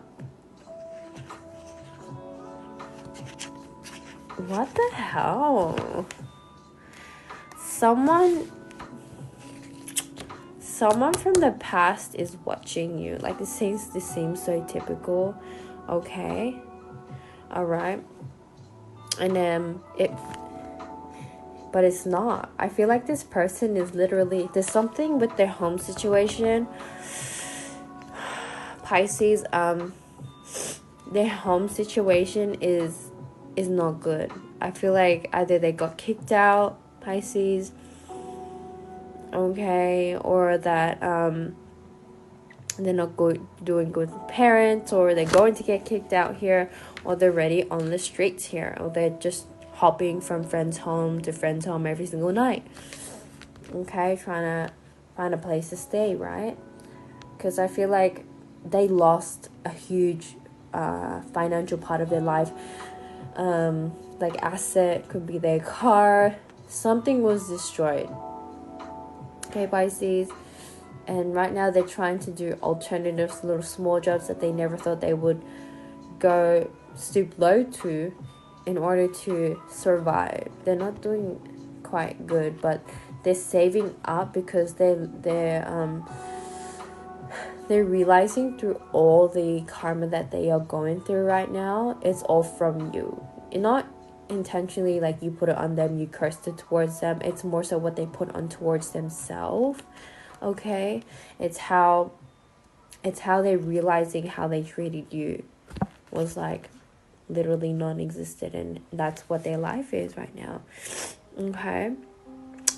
What the hell? Someone from the past is watching you. Like this seems so typical, okay? All right. And but it's not. I feel like this person is literally, there's something with their home situation, Pisces. Their home situation is not good. I feel like either they got kicked out, Pisces, okay, or that they're not doing good with parents, or they're going to get kicked out here, or they're already on the streets here, or they're just hopping from friend's home to friend's home every single night, okay, trying to find a place to stay, right? Because I feel like they lost a huge financial part of their life, like asset, could be their car, something was destroyed, okay, Pisces. And right now they're trying to do alternatives, little small jobs that they never thought they would go stoop low to in order to survive. They're not doing quite good, but they're saving up because they're realizing through all the karma that they are going through right now, it's all from you. It's not intentionally like you put it on them, you cursed it towards them. It's more so what they put on towards themselves. Okay, it's how they're realizing how they treated you was like literally non-existent, and that's what their life is right now. Okay,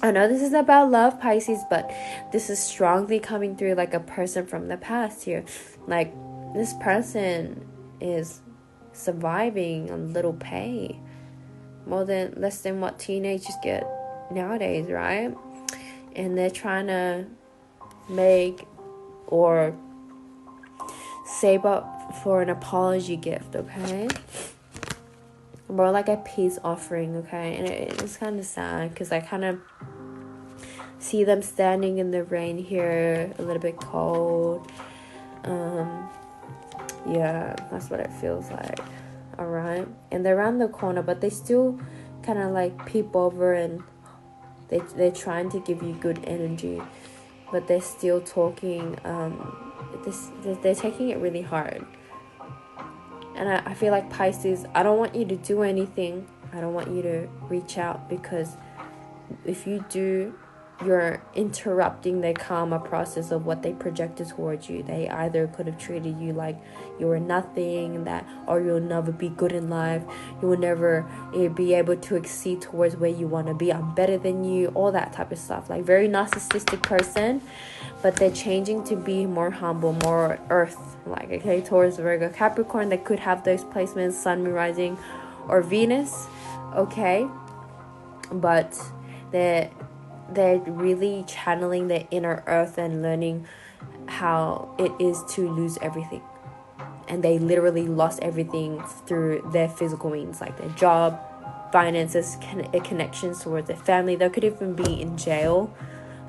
I know this is about love, Pisces, but this is strongly coming through like a person from the past here. Like, this person is surviving on little pay, less than what teenagers get nowadays, right? And they're trying to make or save up for an apology gift, okay? More like a peace offering, okay? And it's kind of sad because I kind of see them standing in the rain here, a little bit cold. Yeah, that's what it feels like. All right, and they're around the corner, but they still kind of like peep over, and they're trying to give you good energy, but they're still talking. They're taking it really hard. And I feel like, Pisces, I don't want you to do anything. I don't want you to reach out, because if you do, you're interrupting the karma process of what they projected towards you. They either could have treated you like you were nothing, or you'll never be good in life. You will never be able to exceed towards where you want to be. I'm better than you, all that type of stuff. Like, very narcissistic person, but they're changing to be more humble, more earth. Like, okay, Taurus, Virgo, Capricorn, they could have those placements, Sun, Moon, Rising, or Venus, okay? But they're really channeling their inner earth and learning how it is to lose everything. And they literally lost everything through their physical means, like their job, finances, connections towards their family. They could even be in jail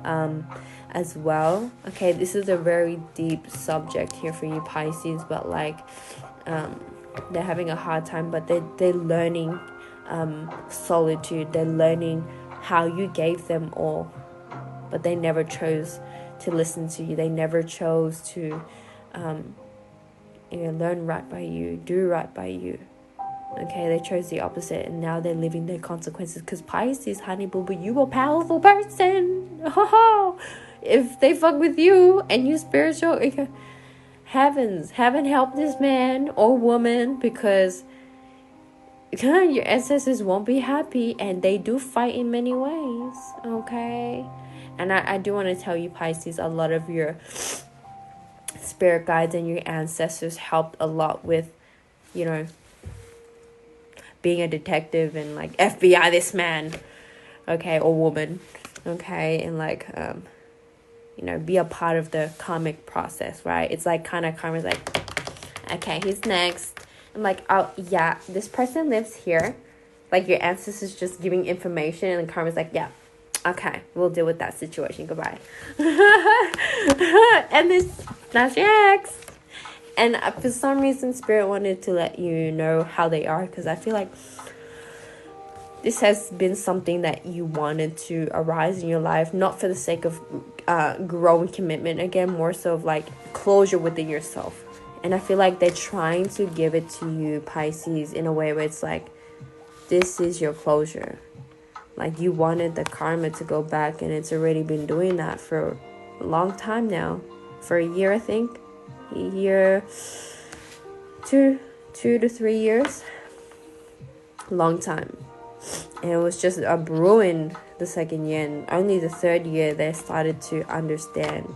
as well. Okay, this is a very deep subject here for you, Pisces, but like they're having a hard time, but they're learning solitude. They're learning how you gave them all, but they never chose to listen to you. They never chose to learn right by you, do right by you. Okay, they chose the opposite, and now they're living their consequences. Because, Pisces, honey boo boo, you a powerful person. If they fuck with you and you spiritual, heaven help this man or woman, because your ancestors won't be happy, and they do fight in many ways, okay? And I do want to tell you, Pisces, a lot of your spirit guides and your ancestors helped a lot with, being a detective and like FBI this man, okay, or woman, okay, and like be a part of the karmic process, right? It's like kind of karma's like, okay, who's next? I'm like, oh yeah, this person lives here. Like, your ancestors just giving information, and karma's like, yeah, okay, we'll deal with that situation, goodbye. And that's your ex. And for some reason, Spirit wanted to let you know how they are, because I feel like this has been something that you wanted to arise in your life, not for the sake of growing commitment. Again, more so of like closure within yourself. And I feel like they're trying to give it to you, Pisces, in a way where it's like, this is your closure. Like, you wanted the karma to go back, and it's already been doing that for a long time now. For a year, I think. A year, 2 to 3 years. Long time. And it was just a brewing the second year, and only the third year they started to understand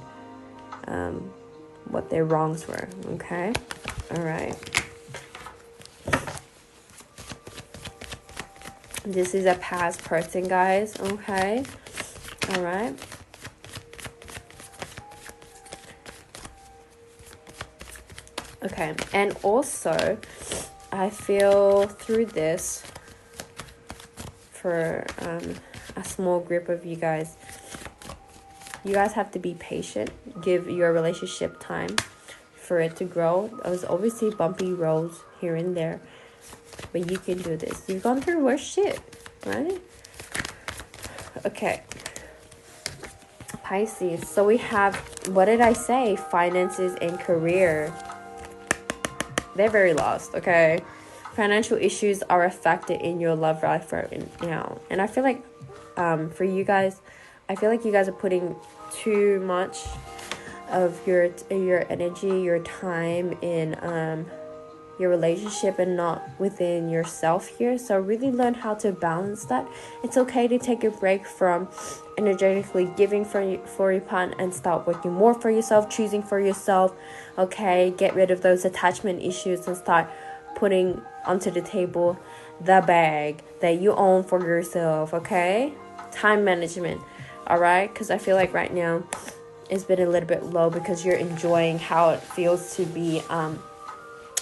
what their wrongs were. Okay, all right. This is a past person, guys. Okay, all right. Okay, and also I feel through this, for a small group of you guys have to be patient. Give your relationship time for it to grow. There's obviously bumpy roads here and there, but you can do this. You've gone through worse shit, right? Okay, Pisces. So we have, what did I say? Finances and career. They're very lost, okay? Financial issues are a factor in your love life right now. And I feel like for you guys, I feel like you guys are putting too much of your energy, your time in your relationship and not within yourself here. So really learn how to balance that. It's okay to take a break from energetically giving for your partner and start working more for yourself, choosing for yourself. Okay, get rid of those attachment issues and start putting onto the table the bag that you own for yourself. Okay, time management. All right, because I feel like right now it's been a little bit low because you're enjoying how it feels to be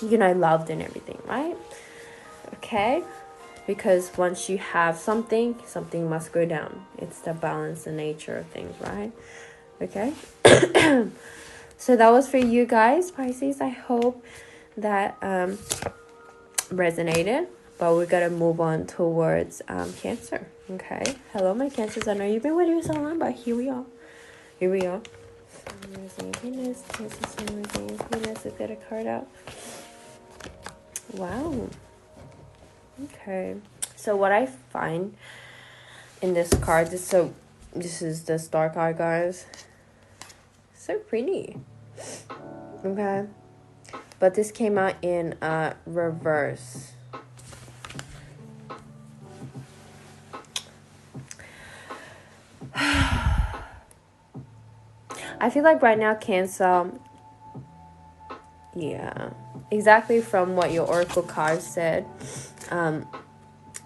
loved and everything, right? Okay, because once you have something must go down. It's the balance, the nature of things, right? Okay. So that was for you guys, Pisces. I hope that resonated, but we gotta move on towards Cancer. Okay, hello my Cancers. I know you've been waiting so long, but here we are. Venus, let's get a card out. Wow. Okay, so what I find in this card is this is the star card, guys. So pretty. Okay, but this came out in reverse. I feel like right now, Cancer, yeah, exactly from what your oracle card said,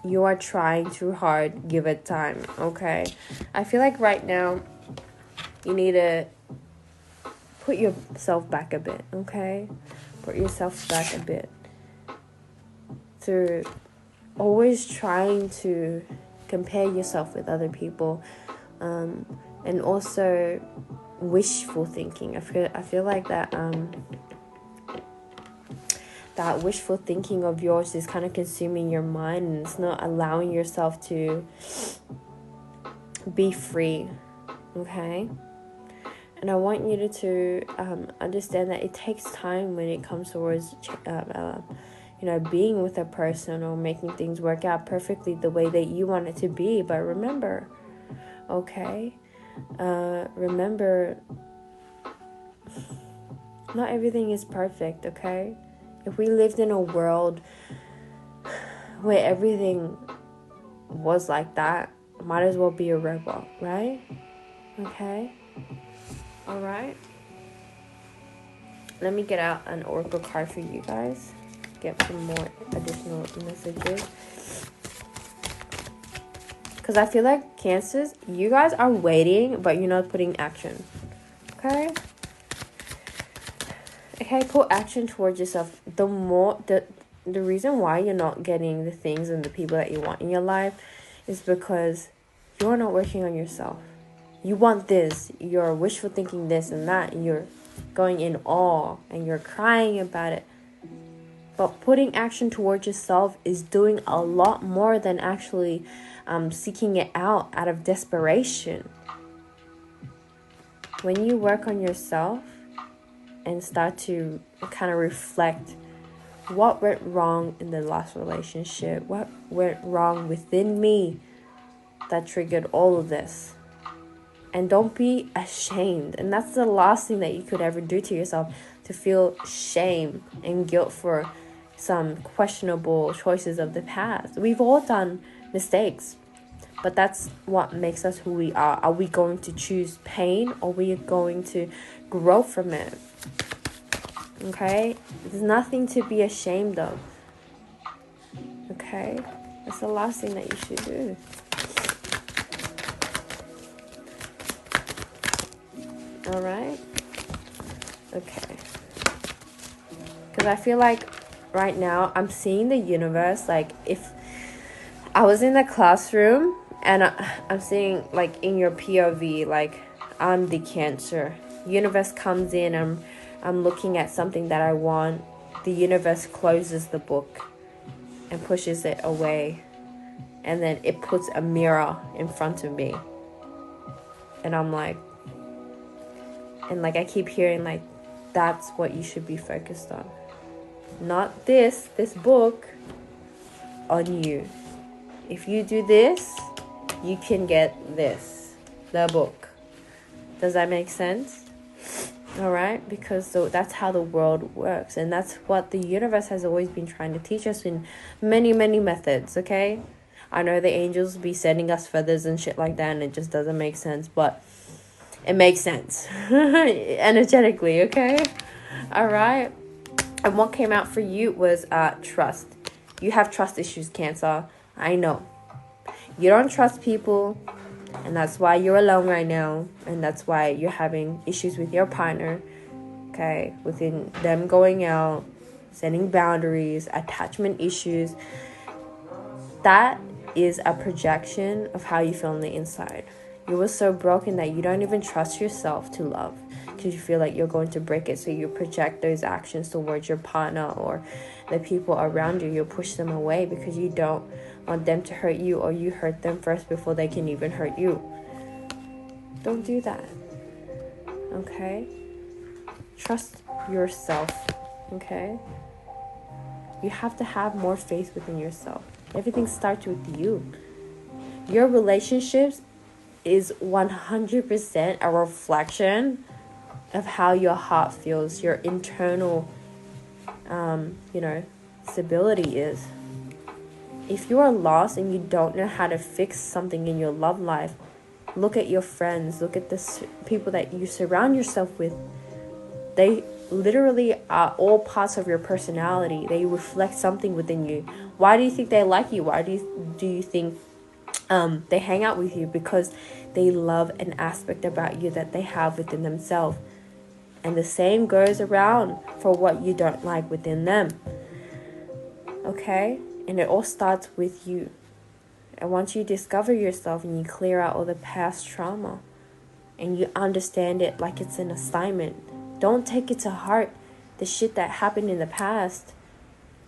you are trying too hard, give it time, okay? I feel like right now, you need to put yourself back a bit, okay? Put yourself back a bit. Through always trying to compare yourself with other people, and also wishful thinking. I feel like that that wishful thinking of yours is kind of consuming your mind, and it's not allowing yourself to be free, okay? And I want you to understand that it takes time when it comes towards being with a person or making things work out perfectly the way that you want it to be. But remember, okay, remember, not everything is perfect, okay? If we lived in a world where everything was like that, might as well be a robot, right? Okay? Alright? Let me get out an oracle card for you guys. Get some more additional messages. Because I feel like Cancers, you guys are waiting, but you're not putting action. Okay? Okay, put action towards yourself. The reason why you're not getting the things and the people that you want in your life is because you're not working on yourself. You want this, you're wishful thinking this and that, and you're going in awe and you're crying about it. But putting action towards yourself is doing a lot more than actually seeking it out of desperation. When you work on yourself and start to kind of reflect what went wrong in the last relationship, what went wrong within me that triggered all of this. And don't be ashamed. And that's the last thing that you could ever do to yourself, to feel shame and guilt for some questionable choices of the past. We've all done mistakes, but that's what makes us who we are. Are we going to choose pain, or are we going to grow from it? Okay? There's nothing to be ashamed of. Okay? That's the last thing that you should do. Alright? Okay. Because I feel like right now I'm seeing the universe, like if I was in the classroom and I'm seeing like in your POV, like I'm the Cancer. Universe comes in, I'm looking at something that I want. The universe closes the book and pushes it away. And then it puts a mirror in front of me. And I'm like, and like I keep hearing like, that's what you should be focused on. Not this book, on you. If you do this, you can get this, the book. Does that make sense? All right, because so that's how the world works, and that's what the universe has always been trying to teach us in many methods. Okay, I know the angels be sending us feathers and shit like that, and it just doesn't make sense, but it makes sense energetically. Okay, all right. And what came out for you was trust. You have trust issues, Cancer. I know you don't trust people, and that's why you're alone right now, and that's why you're having issues with your partner. Okay, within them going out, setting boundaries, attachment issues. That is a projection of how you feel on the inside. You were so broken that you don't even trust yourself to love because you feel like you're going to break it. So you project those actions towards your partner or the people around you. You push them away because you don't want them to hurt you, or you hurt them first before they can even hurt you. Don't do that. Okay? Trust yourself. Okay? You have to have more faith within yourself. Everything starts with you. Your relationships is 100% a reflection of how your heart feels, your internal, stability is. If you are lost and you don't know how to fix something in your love life, look at your friends, look at the people that you surround yourself with. They literally are all parts of your personality. They reflect something within you. Why do you think they like you? Why do you think they hang out with you? Because they love an aspect about you that they have within themselves. And the same goes around for what you don't like within them. Okay? And it all starts with you. And once you discover yourself and you clear out all the past trauma and you understand it like it's an assignment, don't take it to heart, the shit that happened in the past.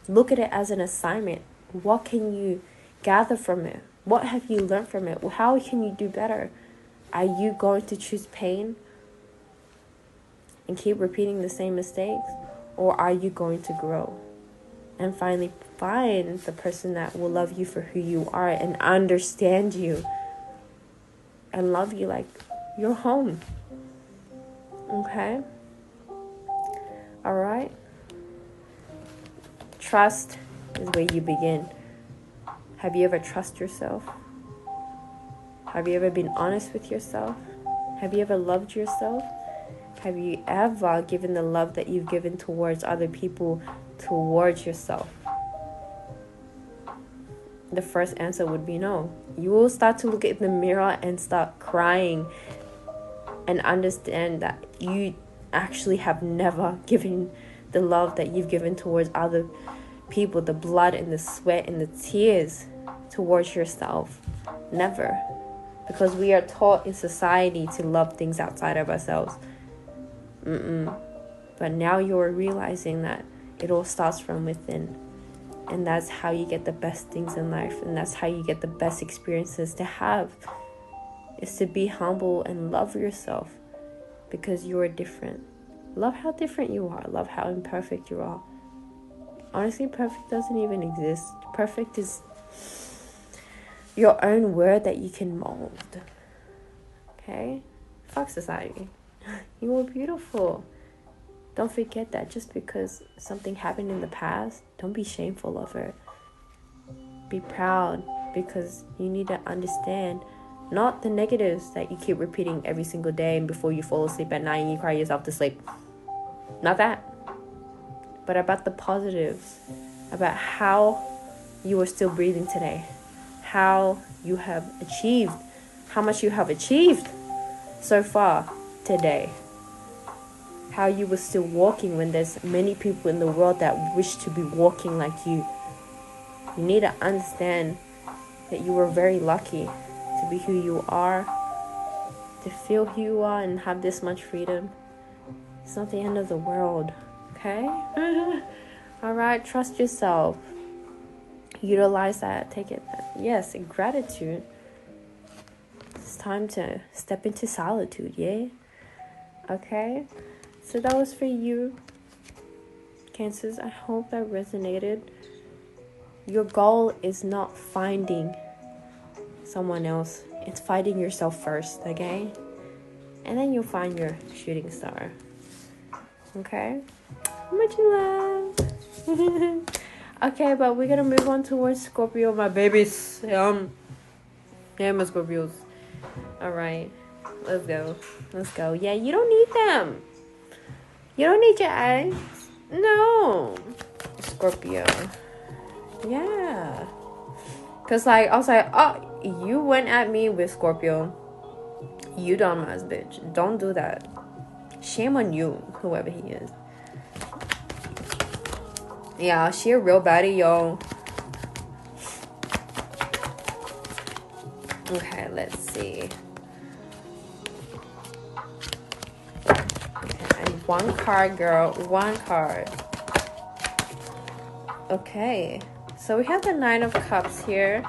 Look at it as an assignment. What can you gather from it? What have you learned from it? How can you do better? Are you going to choose pain and keep repeating the same mistakes? Or are you going to grow and finally find the person that will love you for who you are and understand you and love you like you're home? Okay? All right? Trust is where you begin. Have you ever trusted yourself? Have you ever been honest with yourself? Have you ever loved yourself? Have you ever given the love that you've given towards other people towards yourself? The first answer would be no. You will start to look at the mirror and start crying and understand that you actually have never given the love that you've given towards other people, the blood and the sweat and the tears towards yourself. Never. Because we are taught in society to love things outside of ourselves. But now you're realizing that it all starts from within. And that's how you get the best things in life. And that's how you get the best experiences to have. Is to be humble and love yourself. Because you are different. Love how different you are. Love how imperfect you are. Honestly, perfect doesn't even exist. Perfect is your own word that you can mold. Okay? Fuck society. You are beautiful. Don't forget that just because something happened in the past, don't be shameful of it. Be proud, because you need to understand not the negatives that you keep repeating every single day and before you fall asleep at night and you cry yourself to sleep. Not that. But about the positives. About how you are still breathing today. How you have achieved. How much you have achieved so far today. How you were still walking when there's many people in the world that wish to be walking like you. You need to understand that you were very lucky to be who you are, to feel who you are and have this much freedom. It's not the end of the world, okay? Alright, trust yourself. Utilize that, take it. Yes, gratitude. It's time to step into solitude, yeah? Okay? So that was for you, Cancers. I hope that resonated. Your goal is not finding someone else. It's finding yourself first, okay? And then you'll find your shooting star. Okay, much love. Okay, but we're gonna move on towards Scorpio, my babies. Yeah, my Scorpios. All right, let's go. Yeah, you don't need them. You don't need your eyes. No, Scorpio. Yeah, cause like I was like, oh, you went at me with Scorpio. You dumbass bitch. Don't do that. Shame on you, whoever he is. Yeah, she a real baddie, yo. Okay, let's see. Okay, one card, girl. One card. Okay. So we have the 9 of Cups here.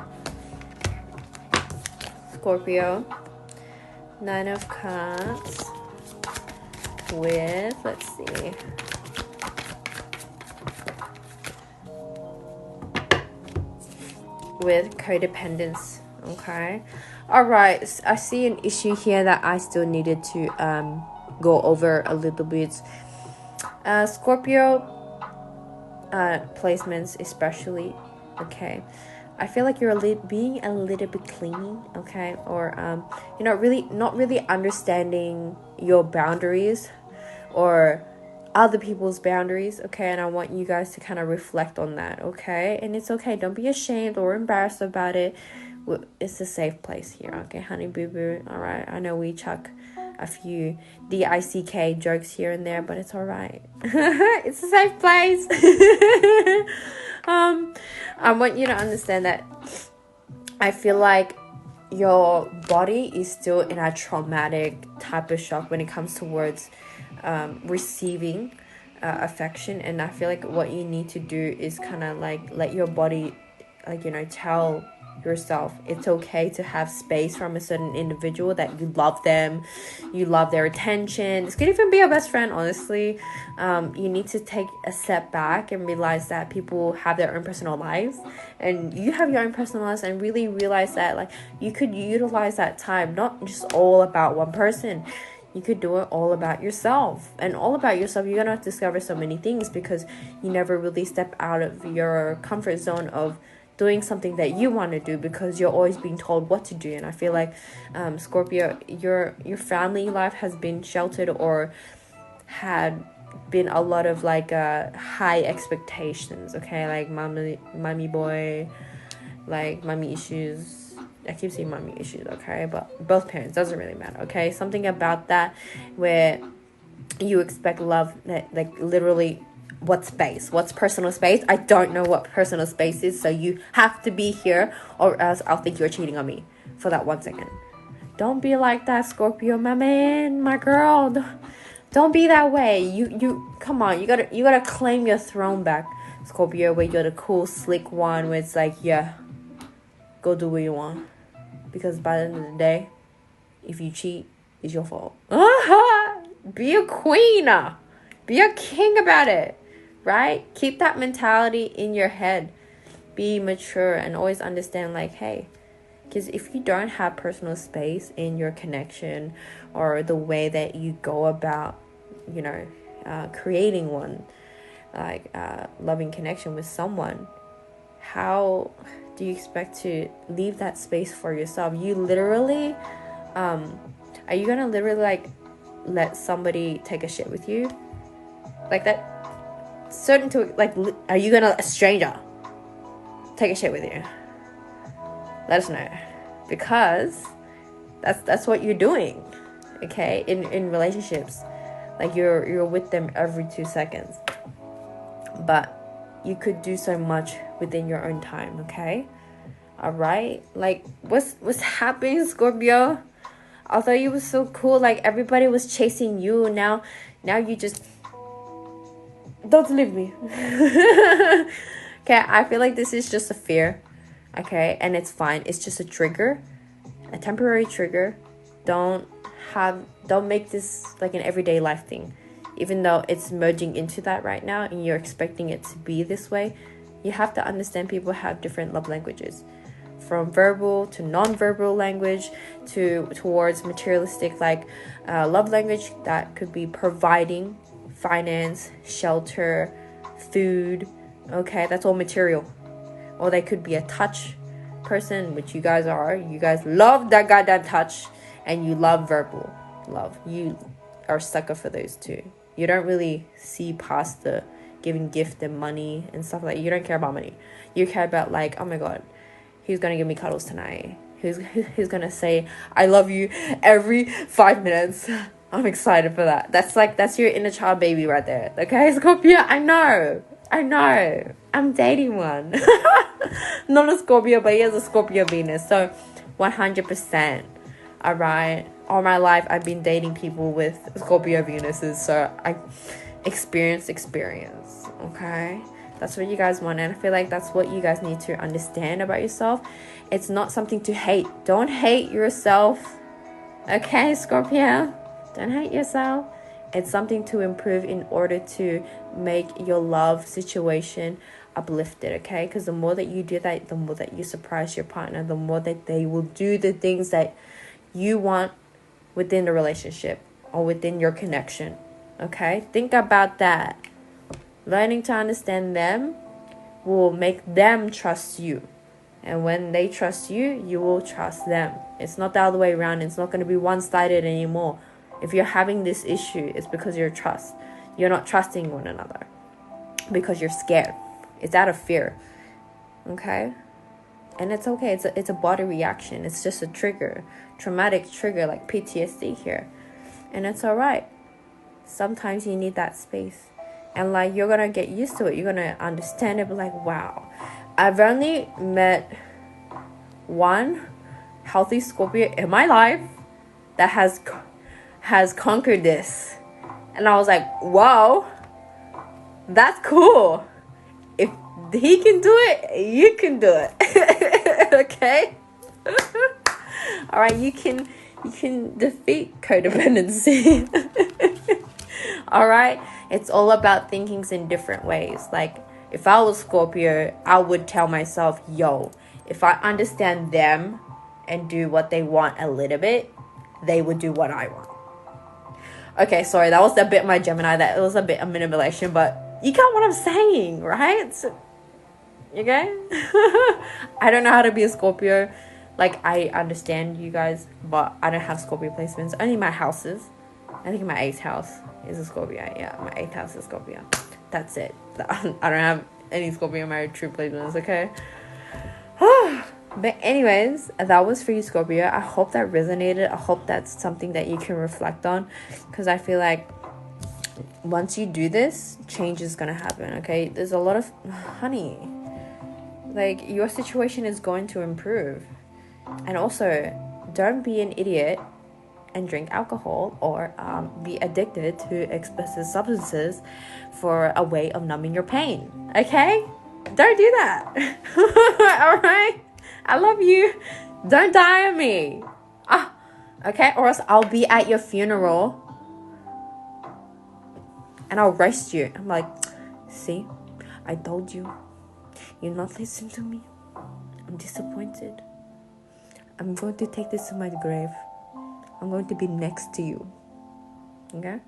Scorpio. 9 of Cups. With, let's see. With codependence. Okay. All right. I see an issue here that I still needed to go over a little bit. Scorpio placements especially. Okay. I feel like you're being a little bit clingy, okay? Or you're not really understanding your boundaries or other people's boundaries, okay? And I want you guys to kind of reflect on that, okay? And it's okay. Don't be ashamed or embarrassed about it. It's a safe place here, okay, honey boo boo. All right. I know we chuck a few DICK jokes here and there, but it's all right. It's a safe place. I want you to understand that I feel like your body is still in a traumatic type of shock when it comes towards receiving affection, and I feel like what you need to do is kind of like let your body, like, you know, tell yourself it's okay to have space from a certain individual, that you love them, you love their attention. This could even be your best friend, honestly. You need to take a step back and realize that people have their own personal lives and you have your own personal lives, and really realize that like you could utilize that time not just all about one person. You could do it all about yourself, and all about yourself. You're gonna discover so many things because you never really step out of your comfort zone of doing something that you want to do, because you're always being told what to do. And I feel like Scorpio, your family life has been sheltered or had been a lot of like high expectations, okay? Like mommy boy, like mommy issues. I keep saying mommy issues, okay? But both parents, doesn't really matter, okay? Something about that where you expect love that, like, literally, what's personal space? I don't know what personal space is, so you have to be here or else I'll think you're cheating on me for that 1 second. Don't be like that, Scorpio, my man, my girl. Don't be that way. You come on, you gotta claim your throne back, Scorpio, where you're the cool slick one where it's like, yeah, go do what you want, because by the end of the day, if you cheat, it's your fault. Be a queen, be a king about it. Right? Keep that mentality in your head. Be mature and always understand, like, hey, because if you don't have personal space in your connection or the way that you go about, you know, creating one, like loving connection with someone, how do you expect to leave that space for yourself? You literally, are you gonna literally like let somebody take a shit with you like that? Certain to, like, are you gonna a stranger take a shit with you? Let us know, because that's what you're doing, okay? In relationships, like you're with them every 2 seconds, but you could do so much within your own time, okay? All right, like what's happening, Scorpio? I thought you was so cool, like everybody was chasing you. Now you just don't leave me. Okay, I feel like this is just a fear, okay? And it's fine. It's just a trigger, a temporary trigger. Don't make this like an everyday life thing. Even though it's merging into that right now and you're expecting it to be this way, you have to understand people have different love languages. From verbal to non-verbal language towards materialistic, like love language that could be providing finance, shelter, food. Okay, that's all material. Or they could be a touch person, which you guys are. You guys love that goddamn touch, and you love verbal love. You are a sucker for those two. You don't really see past the giving gift and money and stuff like that. You don't care about money. You care about like, oh my god, he's gonna give me cuddles tonight. He's gonna say I love you every 5 minutes. I'm excited for that. That's your inner child baby right there. Okay, Scorpio, I know. I'm dating one. Not a Scorpio, but he has a Scorpio Venus. So 100%. Alright. All my life I've been dating people with Scorpio Venuses. So I experience. Okay? That's what you guys want. And I feel like that's what you guys need to understand about yourself. It's not something to hate. Don't hate yourself. Okay, Scorpio? Don't hate yourself. It's something to improve in order to make your love situation uplifted, okay? Because the more that you do that, the more that you surprise your partner, the more that they will do the things that you want within the relationship or within your connection, okay? Think about that. Learning to understand them will make them trust you. And when they trust you, you will trust them. It's not the other way around. It's not going to be one-sided anymore. If you're having this issue, it's because you're not trusting one another because you're scared. It's out of fear. Okay? And it's okay. It's a body reaction. It's just a trigger, traumatic trigger like PTSD here. And it's all right. Sometimes you need that space. And like you're going to get used to it. You're going to understand it, but like, wow. I've only met one healthy Scorpio in my life that has conquered this. And I was like, whoa, that's cool. If he can do it, you can do it. Okay? All right, you can defeat codependency. All right? It's all about thinkings in different ways. Like, if I was Scorpio, I would tell myself, yo, if I understand them and do what they want a little bit, they would do what I want. Okay, sorry, that was a bit my Gemini. That it was a bit of manipulation, but you got what I'm saying, right? So, okay? I don't know how to be a Scorpio. Like, I understand you guys, but I don't have Scorpio placements. Only my houses. I think my 8th house is a Scorpio. Yeah, my 8th house is Scorpio. That's it. I don't have any Scorpio married true placements, okay? But anyways, that was for you, Scorpio. I hope that resonated. I hope that's something that you can reflect on, because I feel like once you do this, change is gonna happen, okay? There's a lot of honey, like your situation is going to improve. And also, don't be an idiot and drink alcohol or be addicted to expensive substances for a way of numbing your pain, okay? Don't do that. All right? I love you. Don't die on me. Okay? Or else I'll be at your funeral and I'll roast you. I'm like, see? I told you. You're not listening to me. I'm disappointed. I'm going to take this to my grave. I'm going to be next to you. Okay?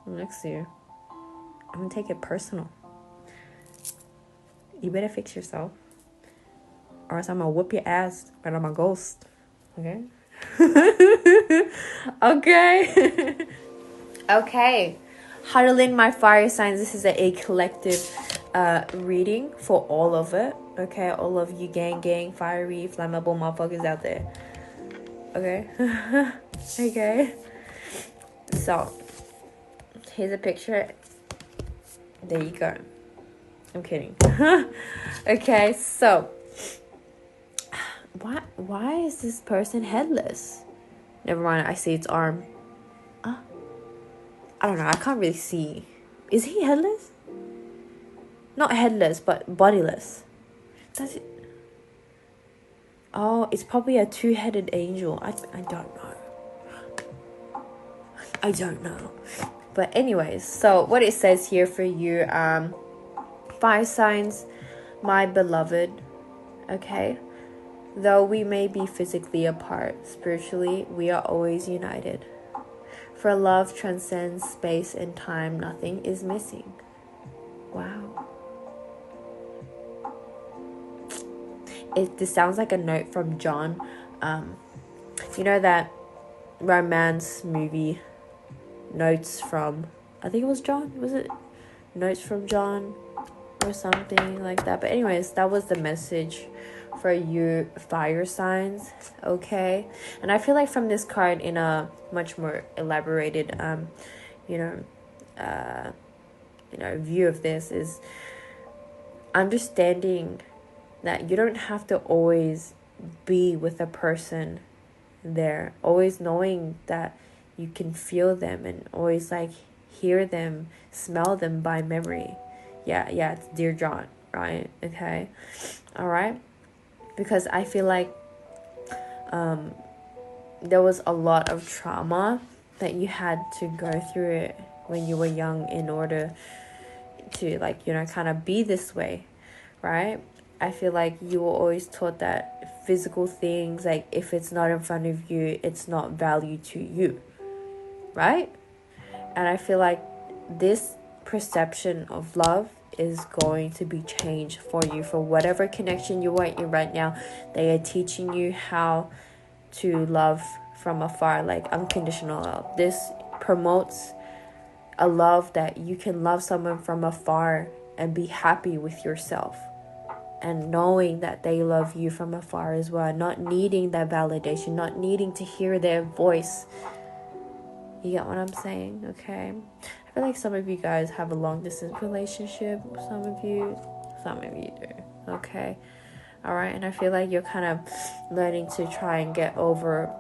I'm next to you. I'm going to take it personal. You better fix yourself. Or else I'm going to whoop your ass and I'm a ghost. Okay? Okay? Okay. Huddling my fire signs. This is a collective reading for all of it. Okay? All of you gang, fiery, flammable motherfuckers out there. Okay? Okay. So, here's a picture. There you go. I'm kidding. Okay, so why is this person headless? Never mind, I see its arm. I don't know, I can't really see. Is he headless? Not headless, but bodiless. Does it? Oh, it's probably a two-headed angel. I don't know. But anyways, so what it says here for you, fire signs, my beloved, okay? Though we may be physically apart, spiritually, we are always united. For love transcends space and time. Nothing is missing. Wow. This sounds like a note from John. You know that romance movie, Notes from, I think it was John? Was it Notes from John or something like that? But anyways, that was the message for you fire signs, okay? And I feel like from this card, in a much more elaborated view of this, is understanding that you don't have to always be with a person there, always knowing that you can feel them and always like hear them, smell them by memory. Yeah, it's Dear John, right? Okay, all right. Because I feel like there was a lot of trauma that you had to go through it when you were young in order to, like, you know, kind of be this way, right? I feel like you were always taught that physical things, like if it's not in front of you, it's not value to you, right? And I feel like this perception of love is going to be changed for you. For whatever connection you are in right now, they are teaching you how to love from afar, like unconditional love. This promotes a love that you can love someone from afar and be happy with yourself, and knowing that they love you from afar as well, not needing that validation, not needing to hear their voice. You get what I'm saying? Okay. I feel like some of you guys have a long distance relationship. Some of you do. Okay. All right. And I feel like you're kind of learning to try and get over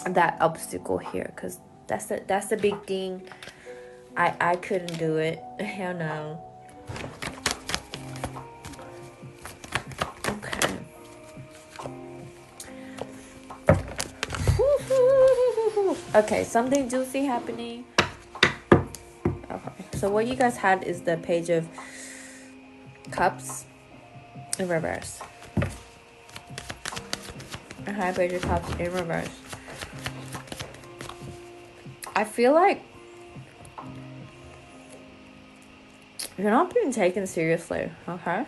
that obstacle here, because that's the big thing. I couldn't do it. Hell no. Okay, something juicy happening. Okay, so what you guys had is the Page of Cups in reverse. Okay, Page of Cups in reverse. I feel like you're not being taken seriously, okay?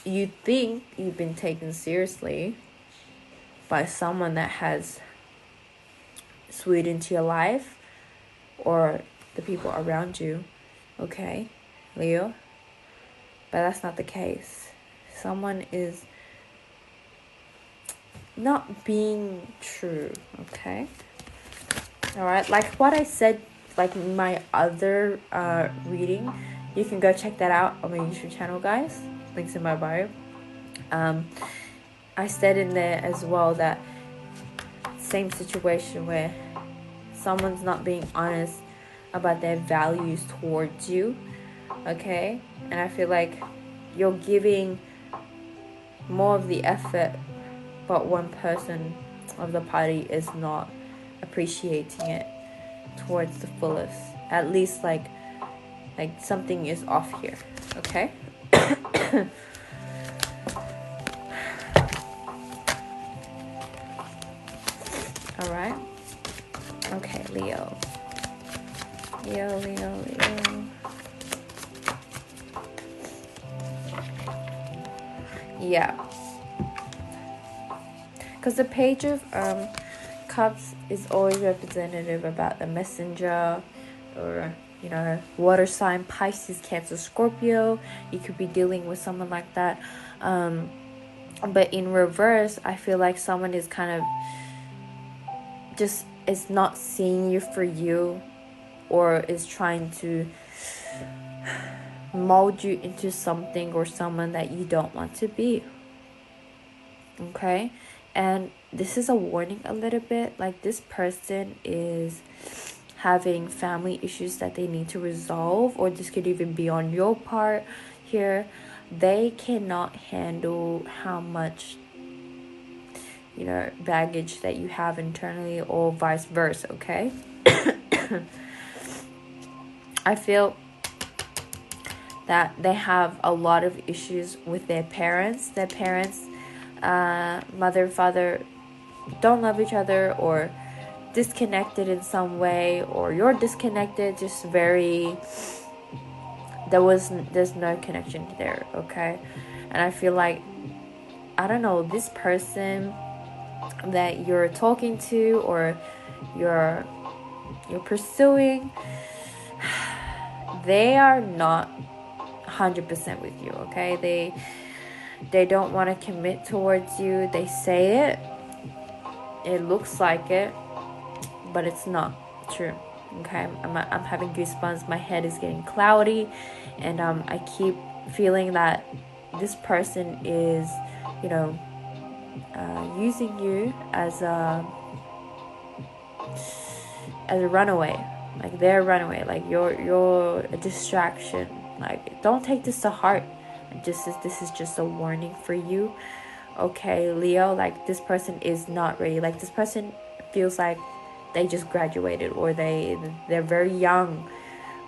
You think you've been taken seriously by someone that has sweet into your life or the people around you, okay, Leo? But that's not the case. Someone is not being true, okay? All right, like what I said, like my other reading, you can go check that out on my YouTube channel, guys. Links in my bio. I said in there as well that same situation where someone's not being honest about their values towards you, okay? And I feel like you're giving more of the effort, but one person of the party is not appreciating it towards the fullest. At least like something is off here, okay? All right. Okay, Leo. Yeah. Because the Page of Cups is always representative about the messenger, or, you know, water sign, Pisces, Cancer, Scorpio. You could be dealing with someone like that. But in reverse, I feel like someone is kind of just is not seeing you for you, or is trying to mold you into something or someone that you don't want to be, okay? And this is a warning a little bit, like this person is having family issues that they need to resolve, or this could even be on your part here. They cannot handle how much, you know, baggage that you have internally, or vice versa, okay? I feel that they have a lot of issues with their parents. Their parents, mother and father, don't love each other, or disconnected in some way, or you're disconnected, just very, there's no connection there, okay? And I feel like, I don't know, this person that you're talking to or you're pursuing, they are not 100% with you, okay? They don't want to commit towards you. They say it looks like it, but it's not true, okay? I'm having goosebumps, my head is getting cloudy, and I keep feeling that this person is, you know, using you as a runaway. Like, they're a runaway, like you're a distraction. Like, don't take this to heart. This is just a warning for you, okay, Leo? Like, this person is not ready. Like, this person feels like they just graduated, or they're very young,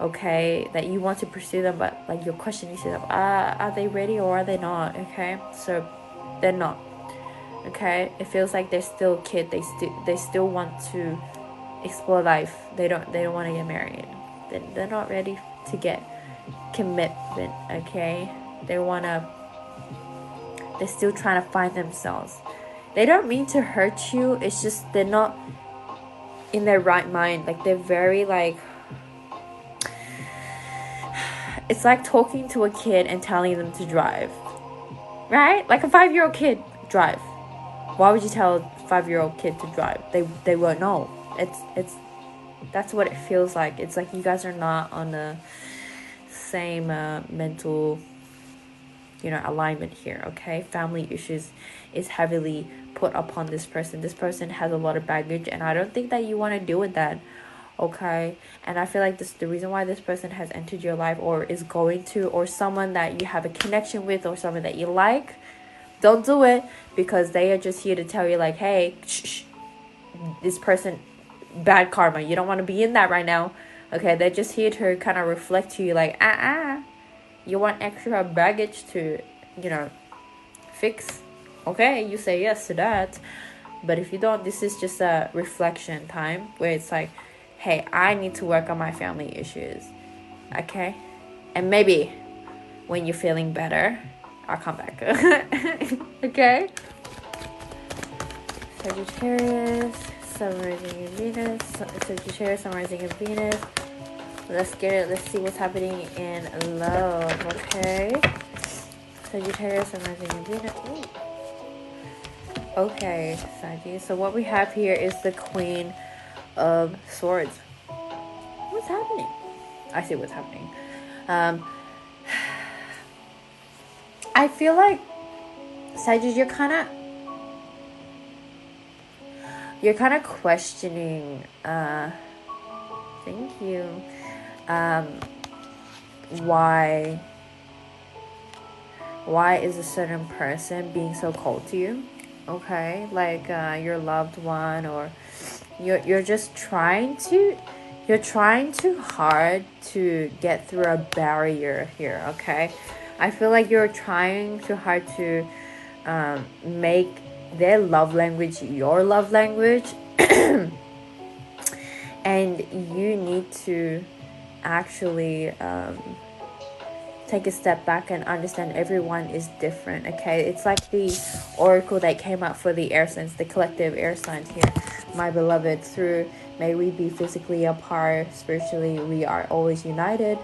okay, that you want to pursue them, but like you're questioning yourself, are they ready or are they not? Okay, so they're not, okay? It feels like they're still a kid. They still want to explore life. They don't want to get married. They're not ready to get commitment, okay? They're still trying to find themselves. They don't mean to hurt you, it's just they're not in their right mind. Like, they're very, like, it's like talking to a kid and telling them to drive, right? Like a 5-year-old kid, drive. Why would you tell a 5-year-old kid to drive? They won't know. It's that's what it feels like. It's like you guys are not on the same mental, you know, alignment here, okay? Family issues is heavily put upon this person. This person has a lot of baggage, and I don't think that you want to deal with that, okay? And I feel like this, the reason why this person has entered your life, or is going to, or someone that you have a connection with, or someone that you like, don't do it, because they are just here to tell you, like, hey, shh, this person, bad karma, you don't want to be in that right now, okay? They're just here to kind of reflect to you, like, you want extra baggage to, you know, fix, okay? You say yes to that. But if you don't, this is just a reflection time where it's like, hey, I need to work on my family issues, okay? And maybe when you're feeling better, I'll come back. Okay? Sagittarius, Sun rising in Venus. Sagittarius, Sun rising in Venus. Let's get it. Let's see what's happening in love, okay? Sagittarius, Sun rising in Venus. Ooh. Okay, Saggy. So what we have here is the Queen of Swords. What's happening? I see what's happening. I feel like, Sagittarius, you're kind of questioning, thank you, why is a certain person being so cold to you, okay? Like, your loved one, or you're just trying too hard to get through a barrier here, okay? I feel like you're trying too hard to make their love language your love language. And you need to actually take a step back and understand everyone is different, okay? It's like the oracle that came out for the air signs, the collective air signs here. My beloved, through may we be physically apart, spiritually we are always united.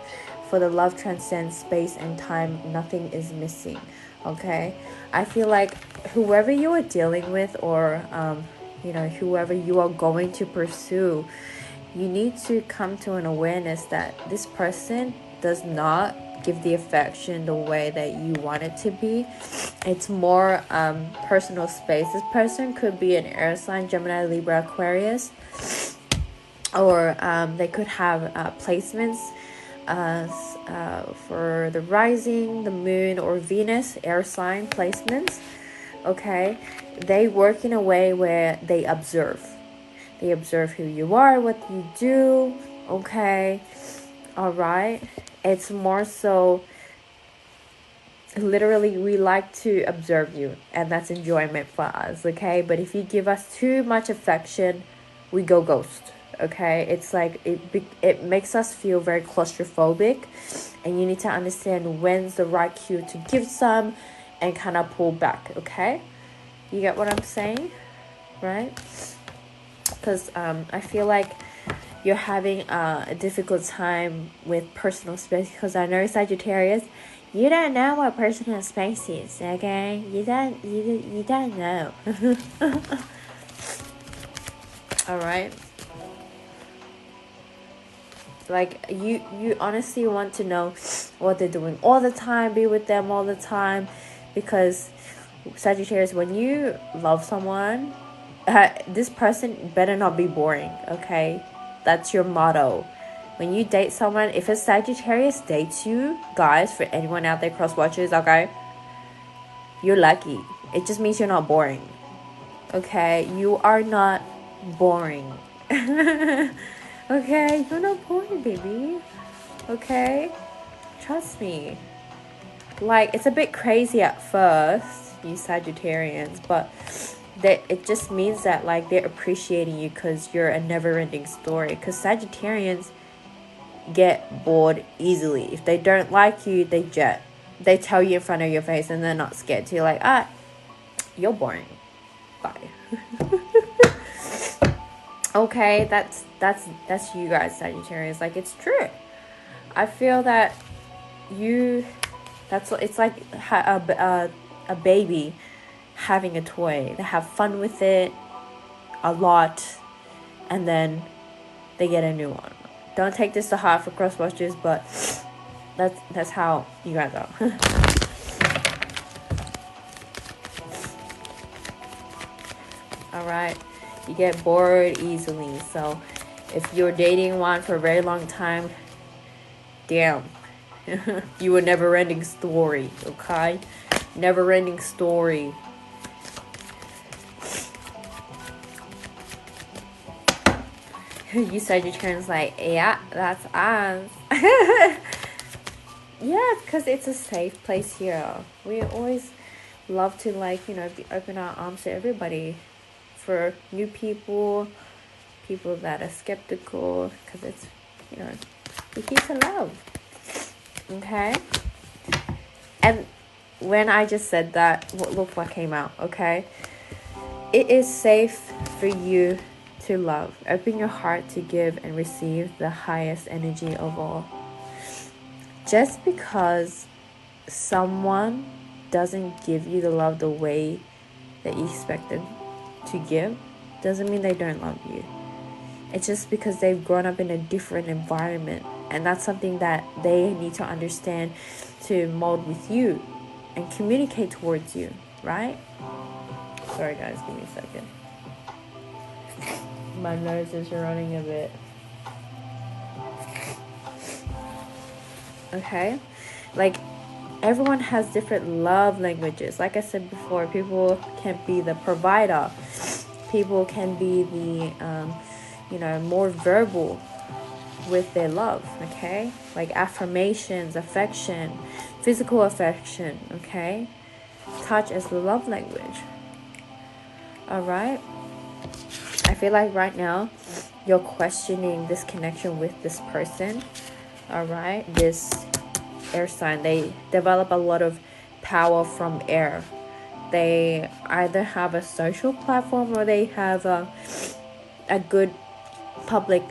For the love transcends space and time, nothing is missing, okay? I feel like whoever you are dealing with, or you know, whoever you are going to pursue, you need to come to an awareness that this person does not give the affection the way that you want it to be. It's more personal space. This person could be an air sign, Gemini, Libra, Aquarius, or they could have placements for the rising, the moon, or Venus, air sign placements, okay? They work in a way where they observe who you are, what you do, okay? All right, it's more so literally we like to observe you, and that's enjoyment for us, okay? But if you give us too much affection, we go ghost. Okay, it's like it makes us feel very claustrophobic, and you need to understand when's the right cue to give some and kind of pull back. Okay, you get what I'm saying, right? Because I feel like you're having a difficult time with personal space, because I know Sagittarius, you don't know what personal space is. Okay, you don't know. All right, like you honestly want to know what they're doing all the time, be with them all the time, because Sagittarius, when you love someone, this person better not be boring. Okay, that's your motto. When you date someone, if a Sagittarius dates you, guys, for anyone out there cross watchers, okay, you're lucky. It just means you're not boring. Okay, you are not boring. Okay, you're not boring, baby. Okay, trust me. Like, it's a bit crazy at first, you Sagittarians, but it just means that, like, they're appreciating you because you're a never-ending story. Because Sagittarians get bored easily. If they don't like you, they jet. They tell you in front of your face, and they're not scared to. You're like, you're boring. Bye. Okay, that's you guys, Sagittarius. Like, it's true. I feel that it's like a baby having a toy. They have fun with it a lot, and then they get a new one. Don't take this to heart for cross watchers, but that's how you guys are. All right, you get bored easily. So if you're dating one for a very long time, damn, you a never-ending story. Okay, never-ending story. You Sagittarians like, yeah, that's us. Yeah, because it's a safe place here. We always love to, like, open our arms to everybody. For new people that are skeptical, because it's, we're here to love. Okay? And when I just said that, look what came out, okay? It is safe for you to love. Open your heart to give and receive the highest energy of all. Just because someone doesn't give you the love the way that you expected to give doesn't mean they don't love you. It's just because they've grown up in a different environment, and that's something that they need to understand to mold with you and communicate towards you, right? Sorry guys, give me a second. My nose is running a bit. Okay, like, everyone has different love languages. Like I said before, people can be the provider, people can be the more verbal with their love. Okay, like affirmations, affection, physical affection. Okay, touch as the love language. All right, I feel like right now you're questioning this connection with this person. All right, this air sign, they develop a lot of power from air. They either have a social platform, or they have a good public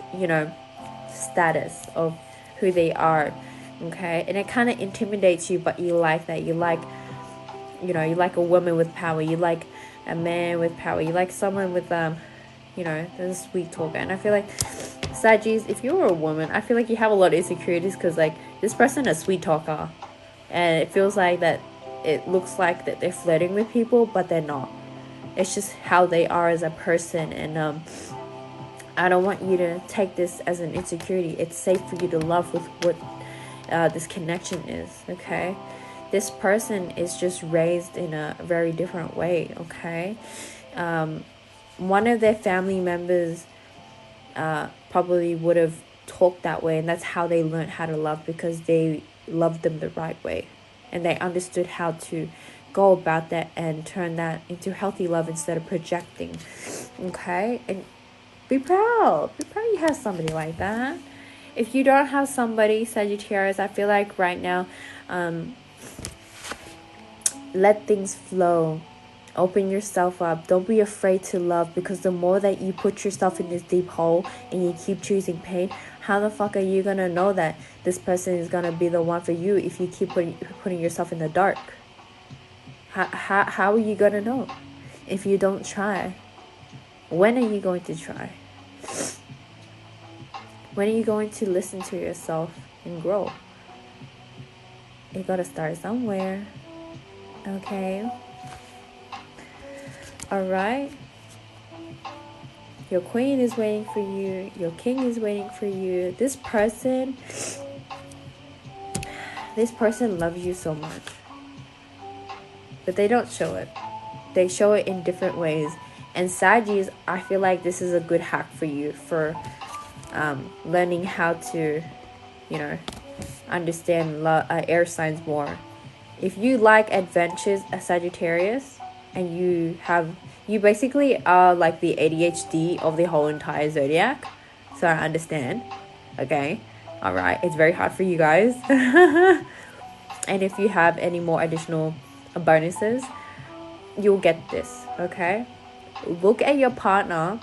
status of who they are. Okay, and it kind of intimidates you, but you like that. You like a woman with power, you like a man with power, you like someone with there's a sweet talker. And I feel like, Saggies, if you're a woman, I feel like you have a lot of insecurities, because, like, this person is a sweet talker, and it feels like that it looks like that they're flirting with people, but they're not. It's just how they are as a person. And I don't want you to take this as an insecurity. It's safe for you to love with what this connection is. Okay, this person is just raised in a very different way. Okay, one of their family members probably would have talked that way, and that's how they learned how to love, because they loved them the right way, and they understood how to go about that and turn that into healthy love instead of projecting. Okay, and Be proud. Be proud you have somebody like that. If you don't have somebody, Sagittarius, I feel like right now, let things flow. Open yourself up. Don't be afraid to love, because the more that you put yourself in this deep hole and you keep choosing pain, how the fuck are you gonna know that this person is gonna be the one for you if you keep putting yourself in the dark? How are you gonna know if you don't try? When are you going to try? When are you going to listen to yourself and grow? You gotta start somewhere. Okay. Alright. Your queen is waiting for you. Your king is waiting for you. This person loves you so much. But they don't show it. They show it in different ways. And Saggies, I feel like this is a good hack for you for learning how to, you know, understand air signs more. If you like adventures as Sagittarius, and you basically are like the ADHD of the whole entire zodiac, so I understand. Okay, all right, it's very hard for you guys. And if you have any more additional bonuses, you'll get this. Okay, look at your partner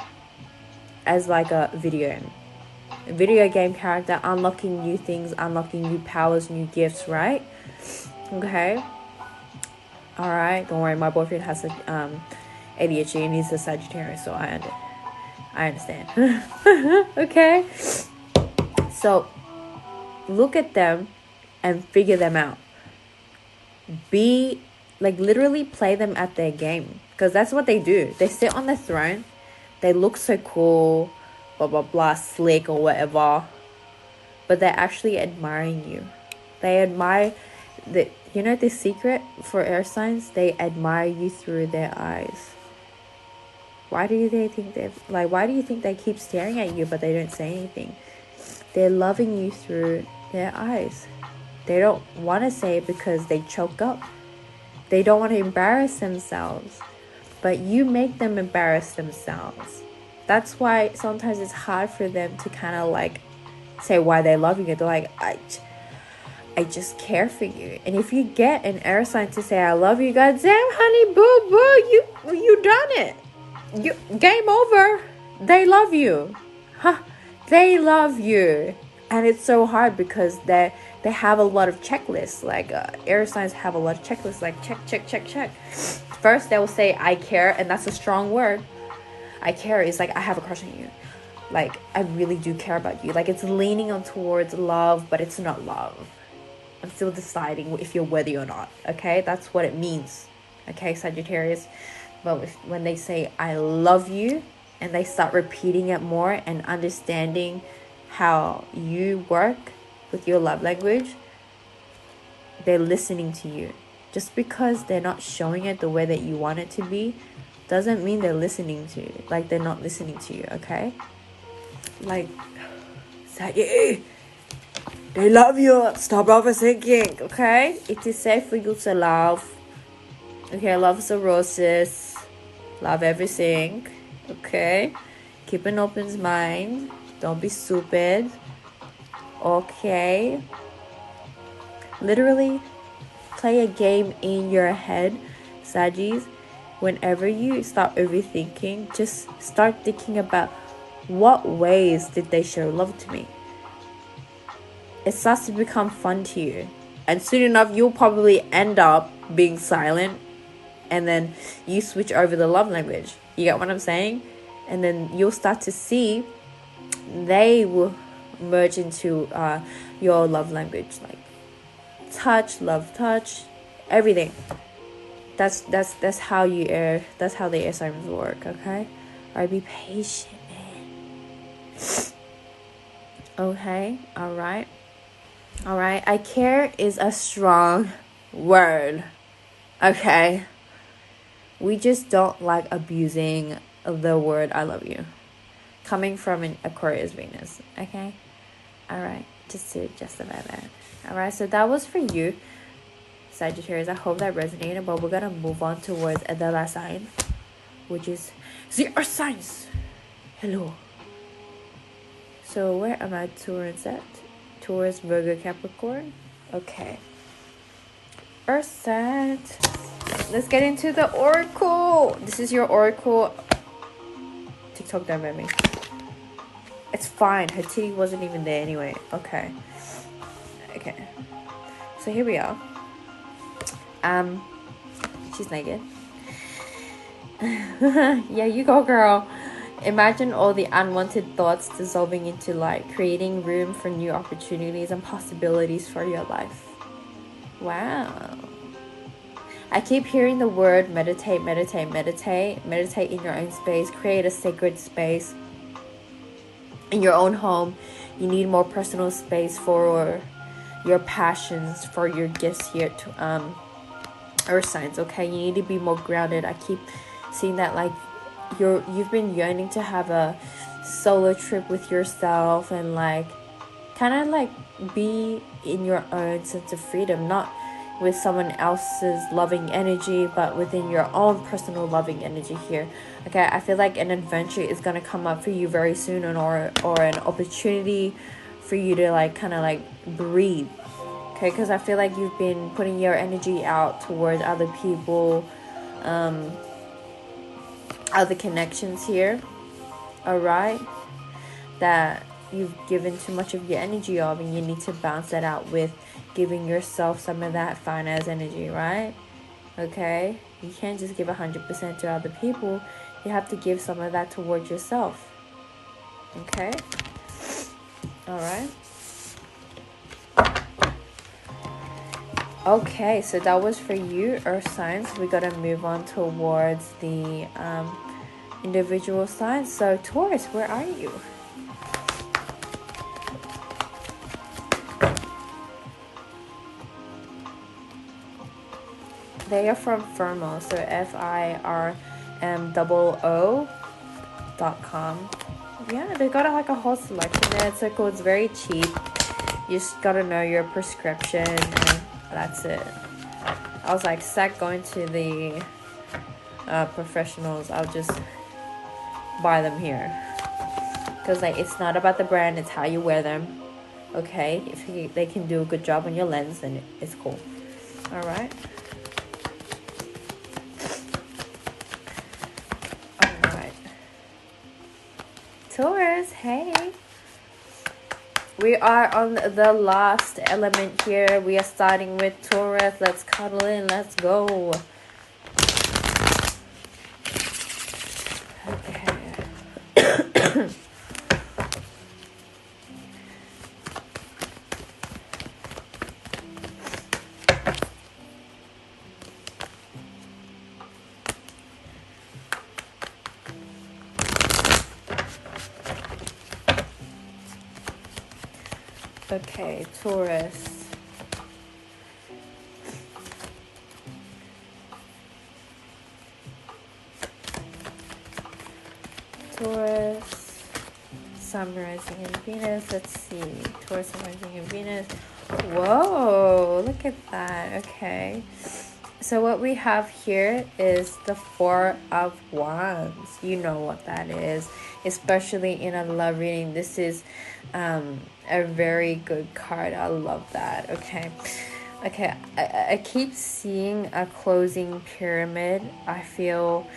as like a video game character, unlocking new things, unlocking new powers, new gifts, right? Okay. All right, don't worry, my boyfriend has ADHD and he's a Sagittarius, so I understand. Okay, so look at them and figure them out. Be like, literally play them at their game, because that's what they do. They sit on the throne, they look so cool, blah blah blah, slick or whatever, but they're actually admiring you. They admire the, you know, the secret for air signs, they admire you through their eyes. Why do you think they keep staring at you but they don't say anything? They're loving you through their eyes. They don't want to say it because they choke up. They don't want to embarrass themselves, but you make them embarrass themselves. That's why sometimes it's hard for them to kind of like say why they love you. They're like, I just care for you. And if you get an air sign to say I love you, goddamn honey boo boo, you done it. You game over. They love you. They love you. And it's so hard because they have a lot of checklists. Like air signs have a lot of checklists, like check. First they will say I care, and that's a strong word. I care is like I have a crush on you. Like I really do care about you. Like it's leaning on towards love, but it's not love. I'm still deciding if you're worthy or not. Okay, that's what it means. Okay, Sagittarius. But when they say I love you, and they start repeating it more and understanding how you work with your love language, they're listening to you. Just because they're not showing it the way that you want it to be doesn't mean they're listening to you. Like they're not listening to you. Okay, like Saggy, they love you. Stop overthinking. Okay, it is safe for you to love. Okay, love is a roses. Love everything. Okay, keep an open mind. Don't be stupid. Okay, literally play a game in your head, Saggies. Whenever you start overthinking, just start thinking about what ways did they show love to me. It starts to become fun to you, and soon enough you'll probably end up being silent, and then you switch over the love language. You get what I'm saying? And then you'll start to see they will merge into your love language, like touch, love touch, everything. That's how you air. That's how the air signs work. Okay, alright, be patient, man. Okay, alright. I care is a strong word. Okay, we just don't like abusing the word I love you coming from an Aquarius Venus. Okay, alright, just to justify that. Alright, so that was for you, Sagittarius. I hope that resonated, but we're gonna move on towards the last sign, which is the earth signs. Hello, So where am I? Taurus at? Taurus, Virgo, Capricorn. Okay. Earth signs. Let's get into the oracle. This is your oracle. TikTok don't at me. It's fine. Her titty wasn't even there anyway. Okay. Okay. So here we are. She's naked. Yeah, you go, girl. Imagine all the unwanted thoughts dissolving into light, creating room for new opportunities and possibilities for your life. Wow. I keep hearing the word meditate, meditate, meditate. Meditate in your own space. Create a sacred space in your own home. You need more personal space for your passions, for your gifts here to earth signs. Okay, you need to be more grounded. I keep seeing that like you've been yearning to have a solo trip with yourself and like kind of like be in your own sense of freedom, not with someone else's loving energy, but within your own personal loving energy here. Okay, I feel like an adventure is gonna come up for you very soon, or an opportunity for you to like kind of like breathe. Okay, because I feel like you've been putting your energy out towards other people, other connections here, all right, that you've given too much of your energy of, and you need to balance that out with giving yourself some of that finance energy, right? Okay, you can't just give 100% to other people. You have to give some of that towards yourself. Okay, all right. Okay, so that was for you, earth signs. We gotta move on towards the individual signs. So Taurus, where are you? They are from Firmo, so FIRMOO.com. Yeah, they got like a whole selection there. It's like, it's very cheap. You just gotta know your prescription, and that's it. I was like, stack going to the professionals. I'll just buy them here, because like it's not about the brand, it's how you wear them. Okay, if they can do a good job on your lens, then it's cool. All right. Taurus, hey. We are on the last element here. We are starting with Taurus. Let's cuddle in. Let's go. Okay. Okay, Taurus. Taurus, Sun rising in Venus. Let's see. Taurus, Sun rising in Venus. Whoa, look at that. Okay. So what we have here is the Four of Wands. You know what that is, especially in a love reading. This is a very good card. I love that. Okay. I keep seeing a closing pyramid. I feel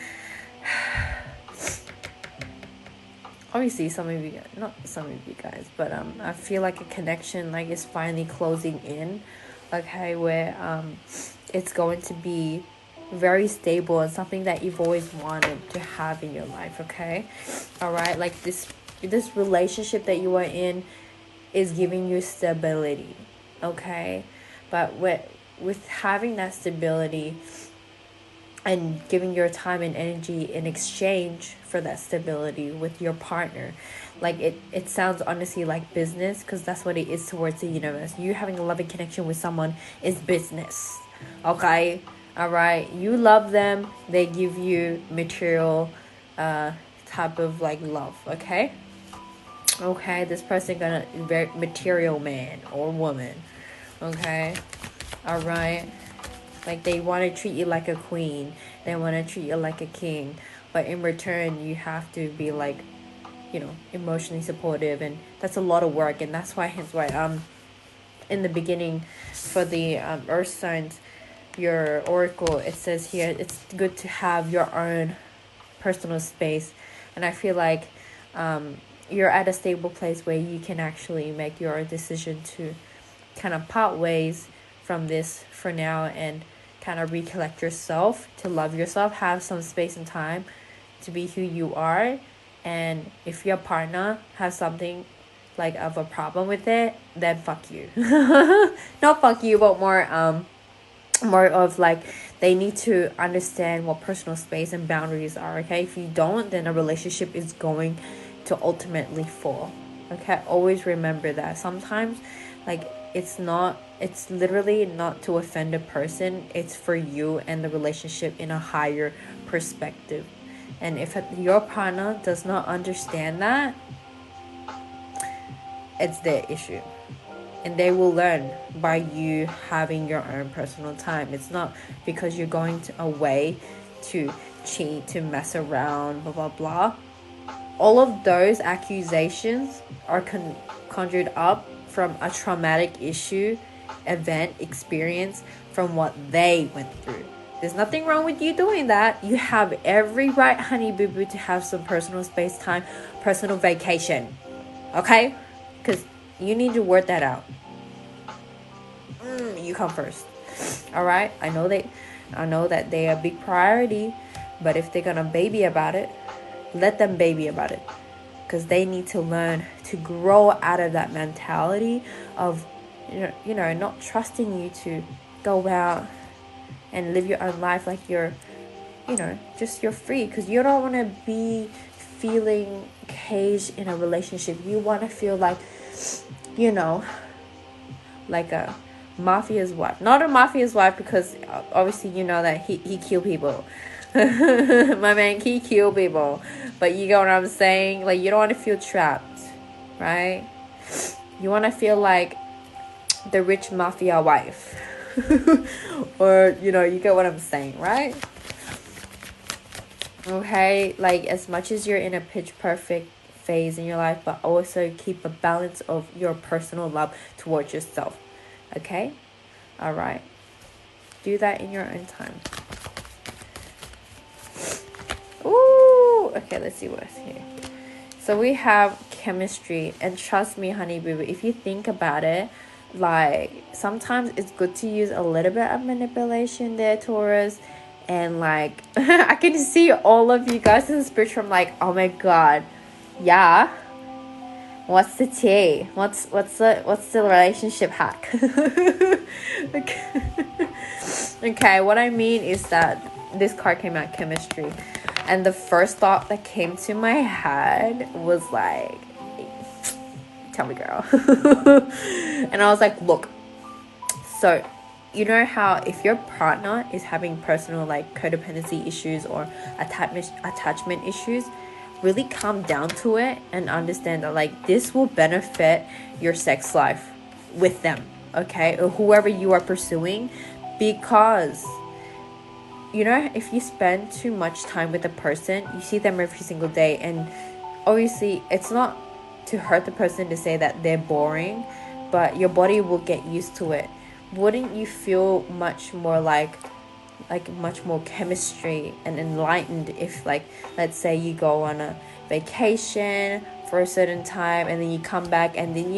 obviously some of you, not some of you guys, but I feel like a connection like is finally closing in. Okay, where it's going to be very stable and something that you've always wanted to have in your life. Okay, all right, like this relationship that you are in is giving you stability. Okay, but with having that stability and giving your time and energy in exchange for that stability with your partner, like it sounds honestly like business, because that's what it is towards the universe. You having a loving connection with someone is business. Okay, all right, you love them, they give you material type of like love. Okay, this person gonna very material man or woman. Okay, all right, like they want to treat you like a queen, they want to treat you like a king, but in return you have to be like you know, emotionally supportive, and that's a lot of work. And that's why, hence why in the beginning for the earth signs, your oracle, it says here it's good to have your own personal space. And I feel like you're at a stable place where you can actually make your decision to kind of part ways from this for now and kind of recollect yourself, to love yourself, have some space and time to be who you are. And if your partner has something like of a problem with it, then fuck you. Not fuck you, but more of like, they need to understand what personal space and boundaries are. Okay, if you don't, then a relationship is going to ultimately fall. Okay, always remember that. Sometimes, like, it's literally not to offend a person, it's for you and the relationship in a higher perspective. And if your partner does not understand that, it's their issue. And they will learn by you having your own personal time. It's not because you're going away to cheat, to mess around, blah, blah, blah. All of those accusations are conjured up from a traumatic event, experience from what they went through. There's nothing wrong with you doing that. You have every right, honey boo boo, to have some personal space time, personal vacation. Okay? Because you need to work that out. You come first. Alright? I know that they are a big priority, but if they're gonna baby about it, let them baby about it. Because they need to learn to grow out of that mentality of, you know, not trusting you to go out and live your own life like you're, you know, just you're free. Because you don't want to be feeling caged in a relationship. You want to feel like, you know, like a mafia's wife. Not a mafia's wife, because obviously you know that he kill people. My man, he kill people. But you get what I'm saying? Like, you don't want to feel trapped, right? You want to feel like the rich mafia wife. Or, you know, you get what I'm saying, right? Okay, like, as much as you're in a pitch perfect phase in your life, but also keep a balance of your personal love towards yourself. Okay? Alright. Do that in your own time. Ooh! Okay, let's see what's here. So we have chemistry. And trust me, honey boo boo, if you think about it, like, sometimes it's good to use a little bit of manipulation there, Taurus. And like, I can see all of you guys in the spectrum like, oh my god, yeah, what's the tea? What's the relationship hack? Okay, what I mean is that this card came out, chemistry, and the first thought that came to my head was like, tell me, girl. And I was like, look, so you know how if your partner is having personal like codependency issues or attachment issues, really come down to it and understand that like this will benefit your sex life with them, okay, or whoever you are pursuing. Because, you know, if you spend too much time with a person, you see them every single day, and obviously it's not to hurt the person to say that they're boring, but your body will get used to it. Wouldn't you feel much more like much more chemistry and enlightened if, like, let's say you go on a vacation for a certain time and then you come back and then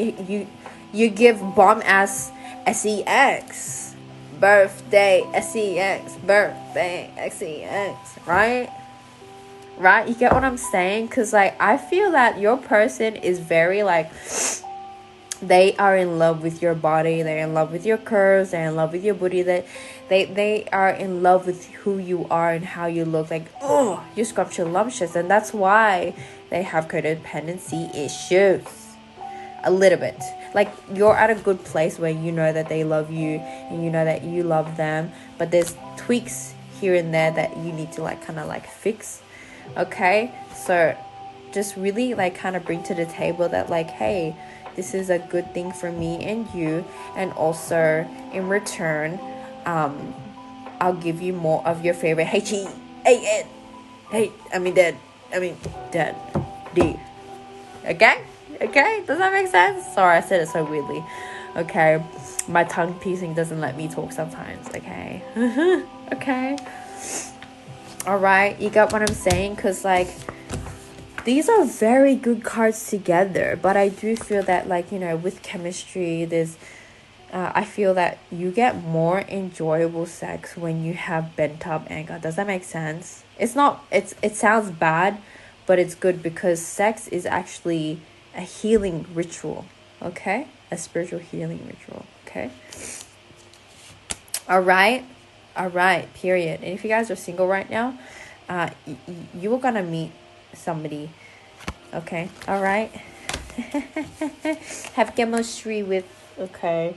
you give bomb ass sex birthday sex birthday sex, right? You get what I'm saying? Because like I feel that your person is very like, they are in love with your body, they're in love with your curves, they're in love with your booty, that they are in love with who you are and how you look. Like, oh, you're scrumptious, and that's why they have codependency issues a little bit. Like, you're at a good place where you know that they love you and you know that you love them, but there's tweaks here and there that you need to like kind of like fix. Okay, so just really like kind of bring to the table that like, hey, this is a good thing for me and you, and also in return, I'll give you more of your favorite dead D. Okay? Okay? Does that make sense? Sorry, I said it so weirdly. Okay? My tongue piercing doesn't let me talk sometimes. Okay? Okay? Alright, you got what I'm saying? Because, like, these are very good cards together. But I do feel that, like, you know, with chemistry, there's... I feel that you get more enjoyable sex when you have bent up anger. Does that make sense? It sounds bad, but it's good because sex is actually a healing ritual, okay? A spiritual healing ritual, okay? All right, period. And if you guys are single right now, you are gonna meet somebody, okay? All right. Have chemistry with, okay.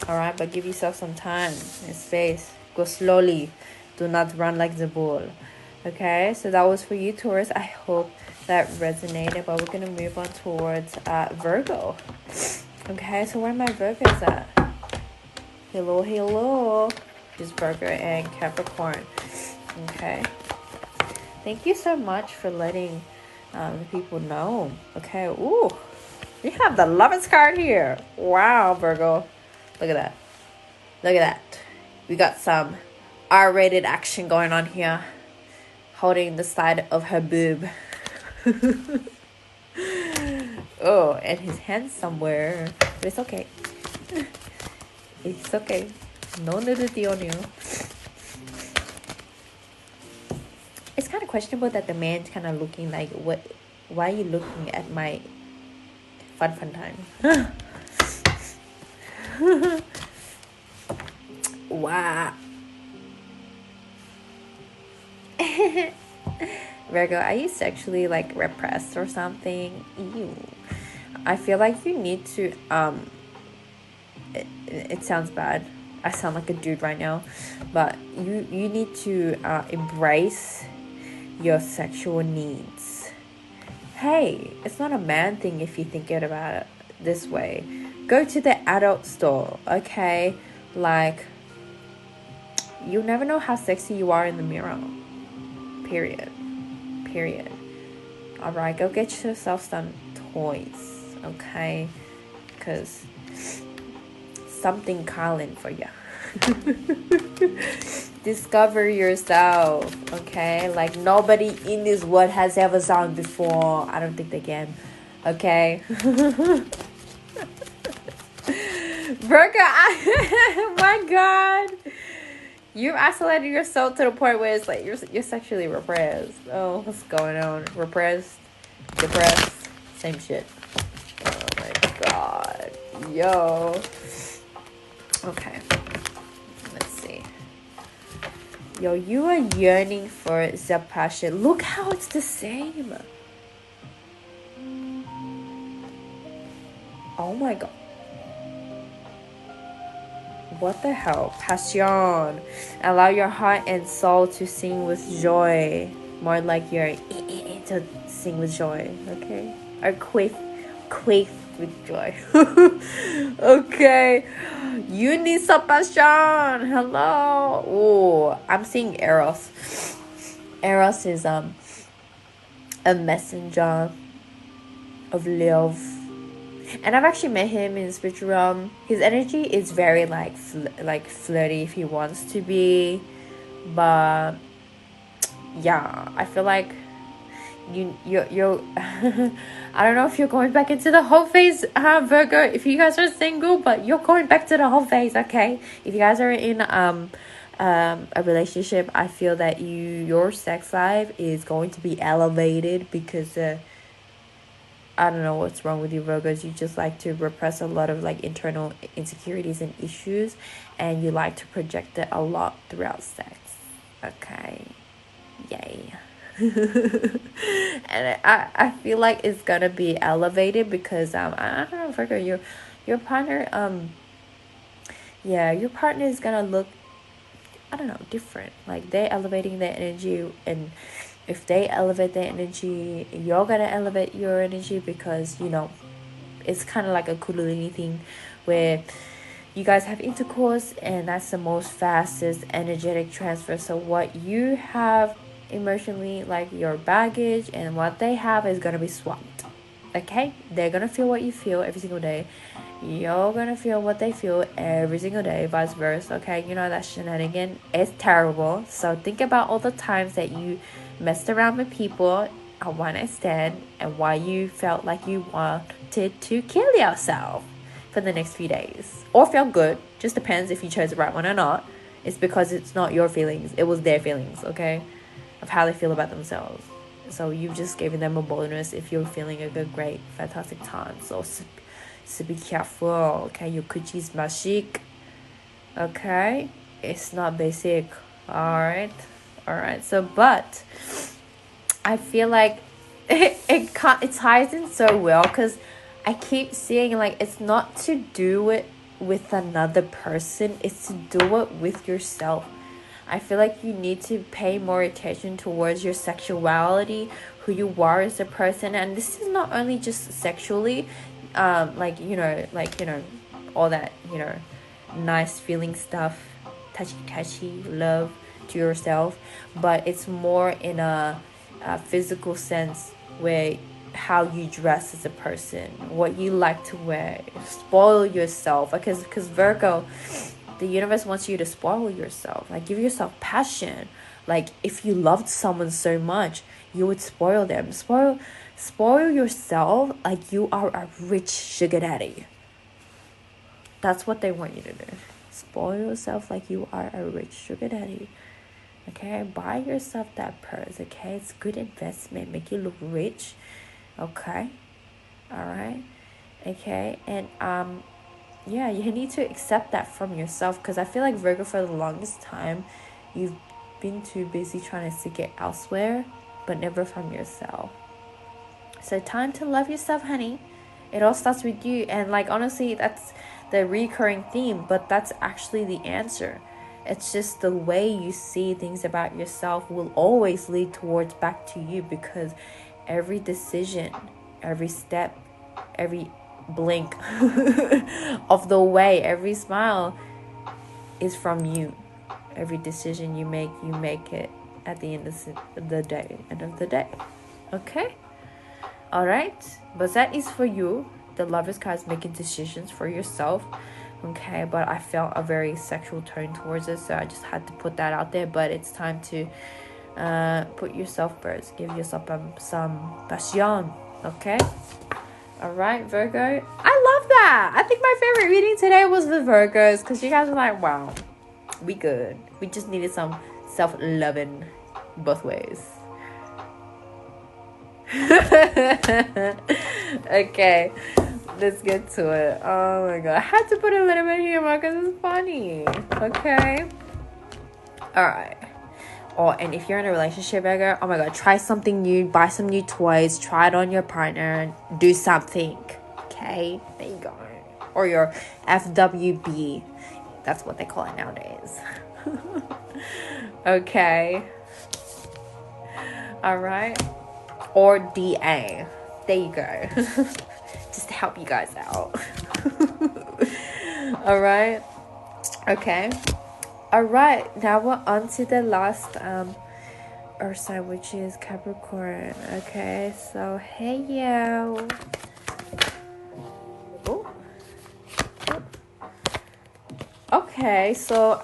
All right, but give yourself some time and space. Go slowly. Do not run like the bull. Okay, so that was for you, Taurus. I hope that resonated, but we're going to move on towards Virgo. Okay, so where are my Virgos at? Hello, hello. Just Virgo and Capricorn. Okay. Thank you so much for letting the people know. Okay, ooh. We have the Lovers card here. Wow, Virgo. Look at that. Look at that. We got some R-rated action going on here. Holding the side of her boob. Oh, and his hand somewhere. But it's okay. It's okay. No nudity on you. It's kind of questionable that the man's kind of looking like, what? Why are you looking at my fun time? Wow. Virgo, are you sexually like repressed or something? Ew. I feel like you need to it sounds bad. I sound like a dude right now, but you need to embrace your sexual needs. Hey, it's not a man thing if you think it about it this way. Go to the adult store, okay? Like, you never know how sexy you are in the mirror. Period. Alright, go get yourself some toys, okay? Because something calling for you. Discover yourself, okay? Like, nobody in this world has ever sung before. I don't think they can, okay? Virgo, oh my god. You isolated yourself to the point where it's like you're sexually repressed. Oh, what's going on? Repressed, depressed, same shit. Oh my god. Yo. Okay. Let's see. Yo, you are yearning for the passion. Look how it's the same. Oh my god. What the hell? Passion. Allow your heart and soul to sing with joy. More like you're to sing with joy. Okay? Or quaff with joy. Okay. You need some passion. Hello. Oh, I'm seeing Eros. Eros is a messenger of love. And I've actually met him in the spiritual realm. His energy is very like flirty if he wants to be, but yeah, I feel like you're I don't know if you're going back into the whole phase, Virgo. If you guys are single, but you're going back to the whole phase, okay? If you guys are in a relationship, I feel that your sex life is going to be elevated because I don't know what's wrong with you, Virgos. You just like to repress a lot of like internal insecurities and issues, and you like to project it a lot throughout sex. Okay, yay. And I feel like it's gonna be elevated because I don't know, Virgo, your partner your partner is gonna look, I don't know, different. Like they're elevating their energy, and if they elevate their energy, you're gonna elevate your energy because, you know, it's kind of like a kundalini thing where you guys have intercourse, and that's the most fastest energetic transfer. So what you have emotionally, like your baggage, and what they have is gonna be swapped. Okay, they're gonna feel what you feel every single day. You're gonna feel what they feel every single day, vice versa. Okay, you know that shenanigan is terrible. So think about all the times that you messed around with people at one night stand and why you felt like you wanted to kill yourself for the next few days, or felt good. Just depends if you chose the right one or not. It's because it's not your feelings, it was their feelings, okay, of how they feel about themselves. So you've just given them a bonus if you're feeling a good, great, fantastic time. So be careful, okay? Your coochie's magic, okay? It's not basic, alright? Alright, so, but I feel like it ties in so well, because I keep seeing, like, it's not to do it with another person, it's to do it with yourself. I feel like you need to pay more attention towards your sexuality, who you are as a person. And this is not only just sexually, like, you know, all that, you know, nice feeling stuff, touchy, love to yourself. But it's more in a physical sense, where how you dress as a person, what you like to wear, spoil yourself. Because Virgo, the universe wants you to spoil yourself, like give yourself passion. Like if you loved someone so much, you would spoil them. Spoil yourself like you are a rich sugar daddy. That's what they want you to do. Spoil yourself like you are a rich sugar daddy. Okay, buy yourself that purse. Okay, it's good investment, make you look rich. Okay, all right. Okay, and yeah, you need to accept that from yourself, because I feel like Virgo, for the longest time, you've been too busy trying to seek it elsewhere, but never from yourself. So time to love yourself, honey. It all starts with you. And like, honestly, that's the recurring theme, but that's actually the answer. It's just the way you see things about yourself will always lead towards back to you, because every decision, every step, every blink of the way, every smile is from you. Every decision you make it at the end of the day. Okay, all right, but that is for you. The Lovers card is making decisions for yourself. Okay, but I felt a very sexual tone towards it, so I just had to put that out there. But it's time to put yourself first, give yourself some passion. Okay, all right, Virgo. I love that. I think my favorite reading today was the Virgos, because you guys are like, wow, we good. We just needed some self-loving both ways. Okay, let's get to it. Oh my god, I had to put a little bit of humor because it's funny. Okay, all right. Oh, and if you're in a relationship, Virgo, oh my god, try something new, buy some new toys, try it on your partner, do something. Okay, there you go. Or your FWB, that's what they call it nowadays. Okay, all right. Or DA, there you go. Just to help you guys out. All right, okay. All right, now we're on to the last earth sign, which is Capricorn. Okay, so hey yo. Ooh. Okay, so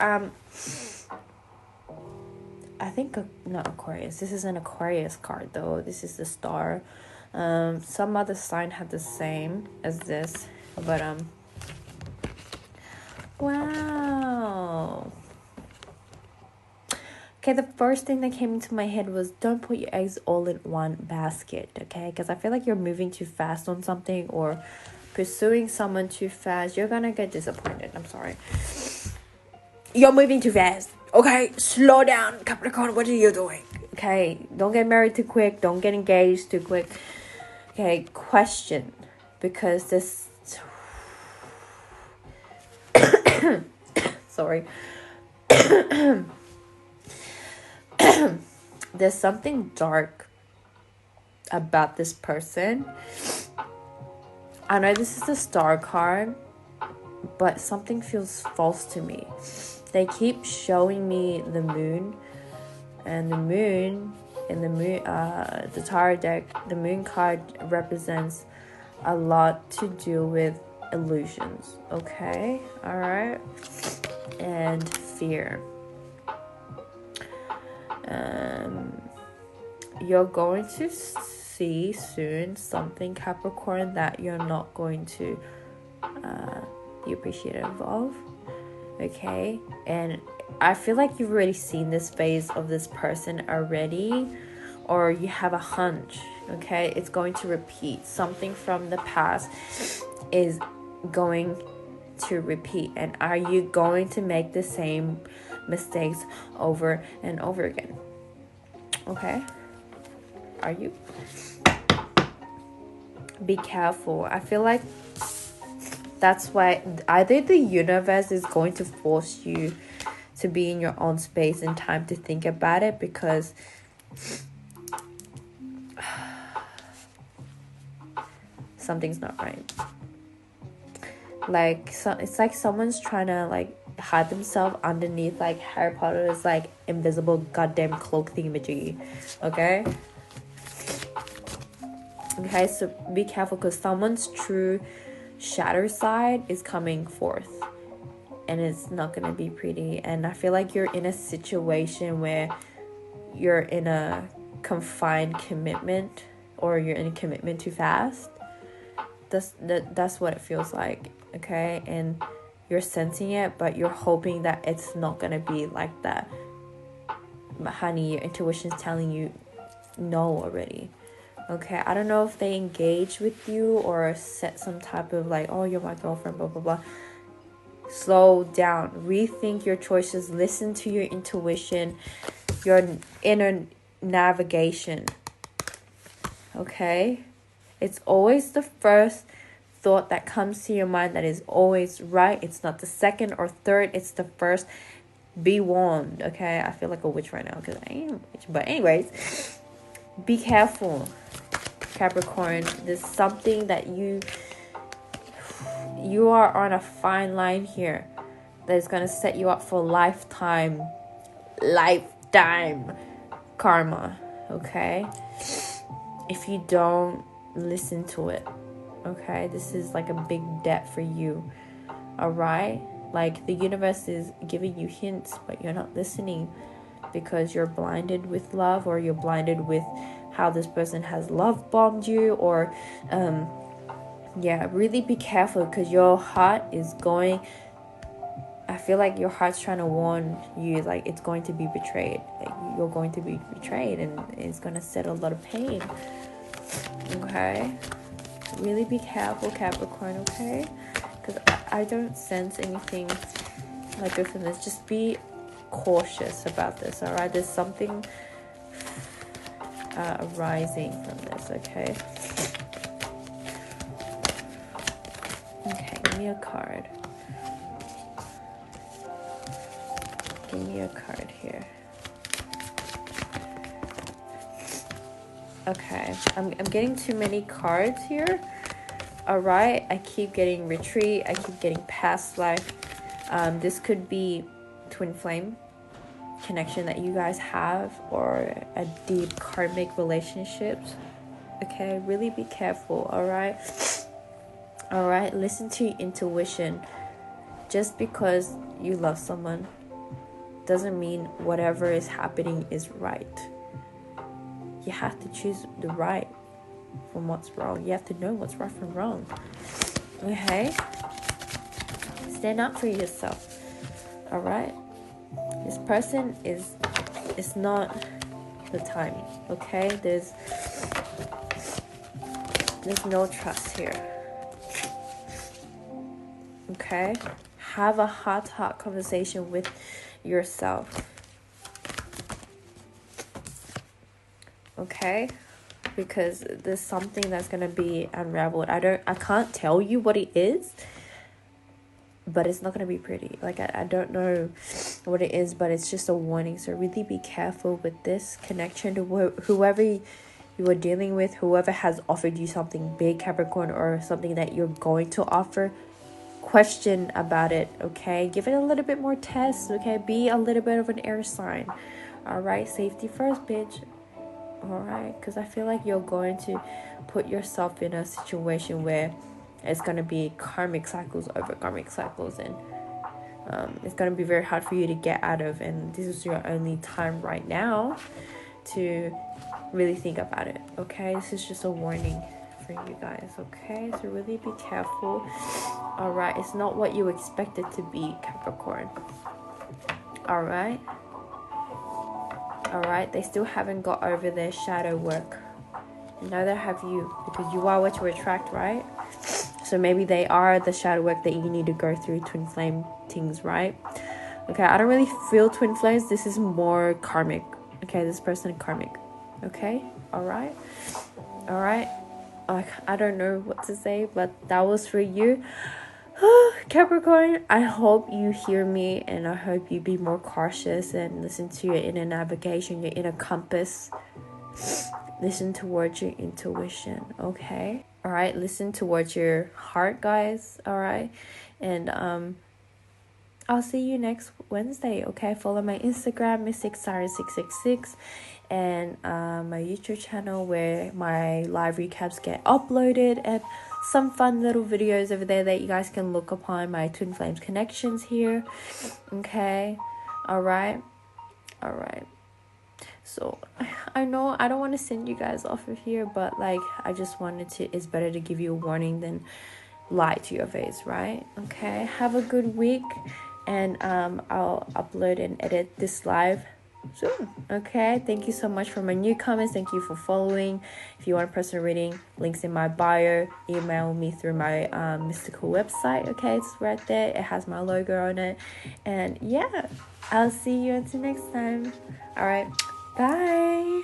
I think not Aquarius. This is an Aquarius card though. This is the star. Some other sign had the same as this, but wow. Okay, the first thing that came into my head was don't put your eggs all in one basket, okay? Because I feel like you're moving too fast on something or pursuing someone too fast. You're gonna get disappointed. I'm sorry. You're moving too fast, okay? Slow down, Capricorn. What are you doing? Okay, don't get married too quick. Don't get engaged too quick. Okay, question. Because this... sorry. There's something dark about this person. I know this is the star card, but something feels false to me. They keep showing me the moon, and the tarot deck, the moon card represents a lot to do with illusions, okay? All right, and fear. You're going to see soon something, Capricorn, that you're not going to be appreciative of, okay? And I feel like you've already seen this phase of this person already, or you have a hunch, okay? It's going to repeat. Something from the past is going to repeat. And are you going to make the same mistakes over and over again? Okay? Are you? Be careful. I feel like that's why either the universe is going to force you to be in your own space and time to think about it, because something's not right. Like, so it's like someone's trying to like hide themselves underneath like Harry Potter's like invisible goddamn cloak thingamajiggy. Okay, so be careful, because someone's true shadow side is coming forth, and it's not gonna be pretty. And I feel like you're in a situation where you're in a confined commitment, or you're in a commitment too fast. That's what it feels like, okay? And you're sensing it, but you're hoping that it's not gonna be like that. But honey, your intuition's telling you no already. Okay, I don't know if they engage with you or set some type of like, oh, you're my girlfriend, blah blah blah. Slow down, rethink your choices, listen to your intuition, your inner navigation. Okay, it's always the first thought that comes to your mind that is always right. It's not the second or third, it's the first. Be warned, okay? I feel like a witch right now because I ain't a witch. But anyways, be careful, Capricorn. There's something that you are on a fine line here that is going to set you up for lifetime karma, okay? If you don't listen to it, okay? This is like a big debt for you, all right? Like, the universe is giving you hints, but you're not listening because you're blinded with love, or you're blinded with how this person has love bombed you, or really be careful, because your heart is going, I feel like your heart's trying to warn you, like, it's going to be betrayed. Like, you're going to be betrayed, and it's going to set a lot of pain, okay? Really be careful, Capricorn, okay? Because I don't sense anything like good from this. Just be cautious about this, all right? There's something arising from this, okay? Okay, give me a card. Give me a card here. Okay, I'm getting too many cards here. All right, I keep getting retreat. I keep getting past life. This could be twin flame connection that you guys have, or a deep karmic relationships. Okay, really be careful. All right, listen to your intuition. Just because you love someone doesn't mean whatever is happening is right. You have to choose the right from what's wrong. You have to know what's right from wrong. Okay, stand up for yourself. All right, this person is not the timing. Okay, there's no trust here. Okay, have a heart-to-heart conversation with yourself. Okay, because there's something that's gonna be unraveled. I can't tell you what it is, but it's not gonna be pretty. Like, I don't know what it is, but it's just a warning. So really be careful with this connection to whoever you are dealing with, whoever has offered you something big, Capricorn, or something that you're going to offer. Question about it, okay? Give it a little bit more test, okay? Be a little bit of an air sign, all right? Safety first, bitch. All right, because I feel like you're going to put yourself in a situation where it's going to be karmic cycles over karmic cycles, and it's going to be very hard for you to get out of, and this is your only time right now to really think about it. Okay, this is just a warning for you guys. Okay, so really be careful. All right, it's not what you expect it to be, Capricorn. All right, they still haven't got over their shadow work. Neither have you, because you are what you attract, right? So maybe they are the shadow work that you need to go through, twin flame things, right? Okay, I don't really feel twin flames. This is more karmic. Okay, this person karmic. Okay, all right. Like, I don't know what to say, but that was for you. Capricorn, I hope you hear me, and I hope you be more cautious and listen to your inner navigation, your inner compass. Listen towards your intuition, okay? All right, listen towards your heart, guys. All right, and I'll see you next Wednesday, okay? Follow my Instagram, MysticSiren666, and my YouTube channel where my live recaps get uploaded, and some fun little videos over there that you guys can look upon my Twin Flames connections here, okay? All right. So I know I don't want to send you guys off of here, but like I just wanted to, it's better to give you a warning than lie to your face, right? Okay, have a good week, and I'll upload and edit this live soon. Okay, thank you so much for my newcomers. Thank you for following. If you want a personal reading, links in my bio. Email me through my mystical website. Okay, it's right there. It has my logo on it. And yeah, I'll see you until next time. All right, bye.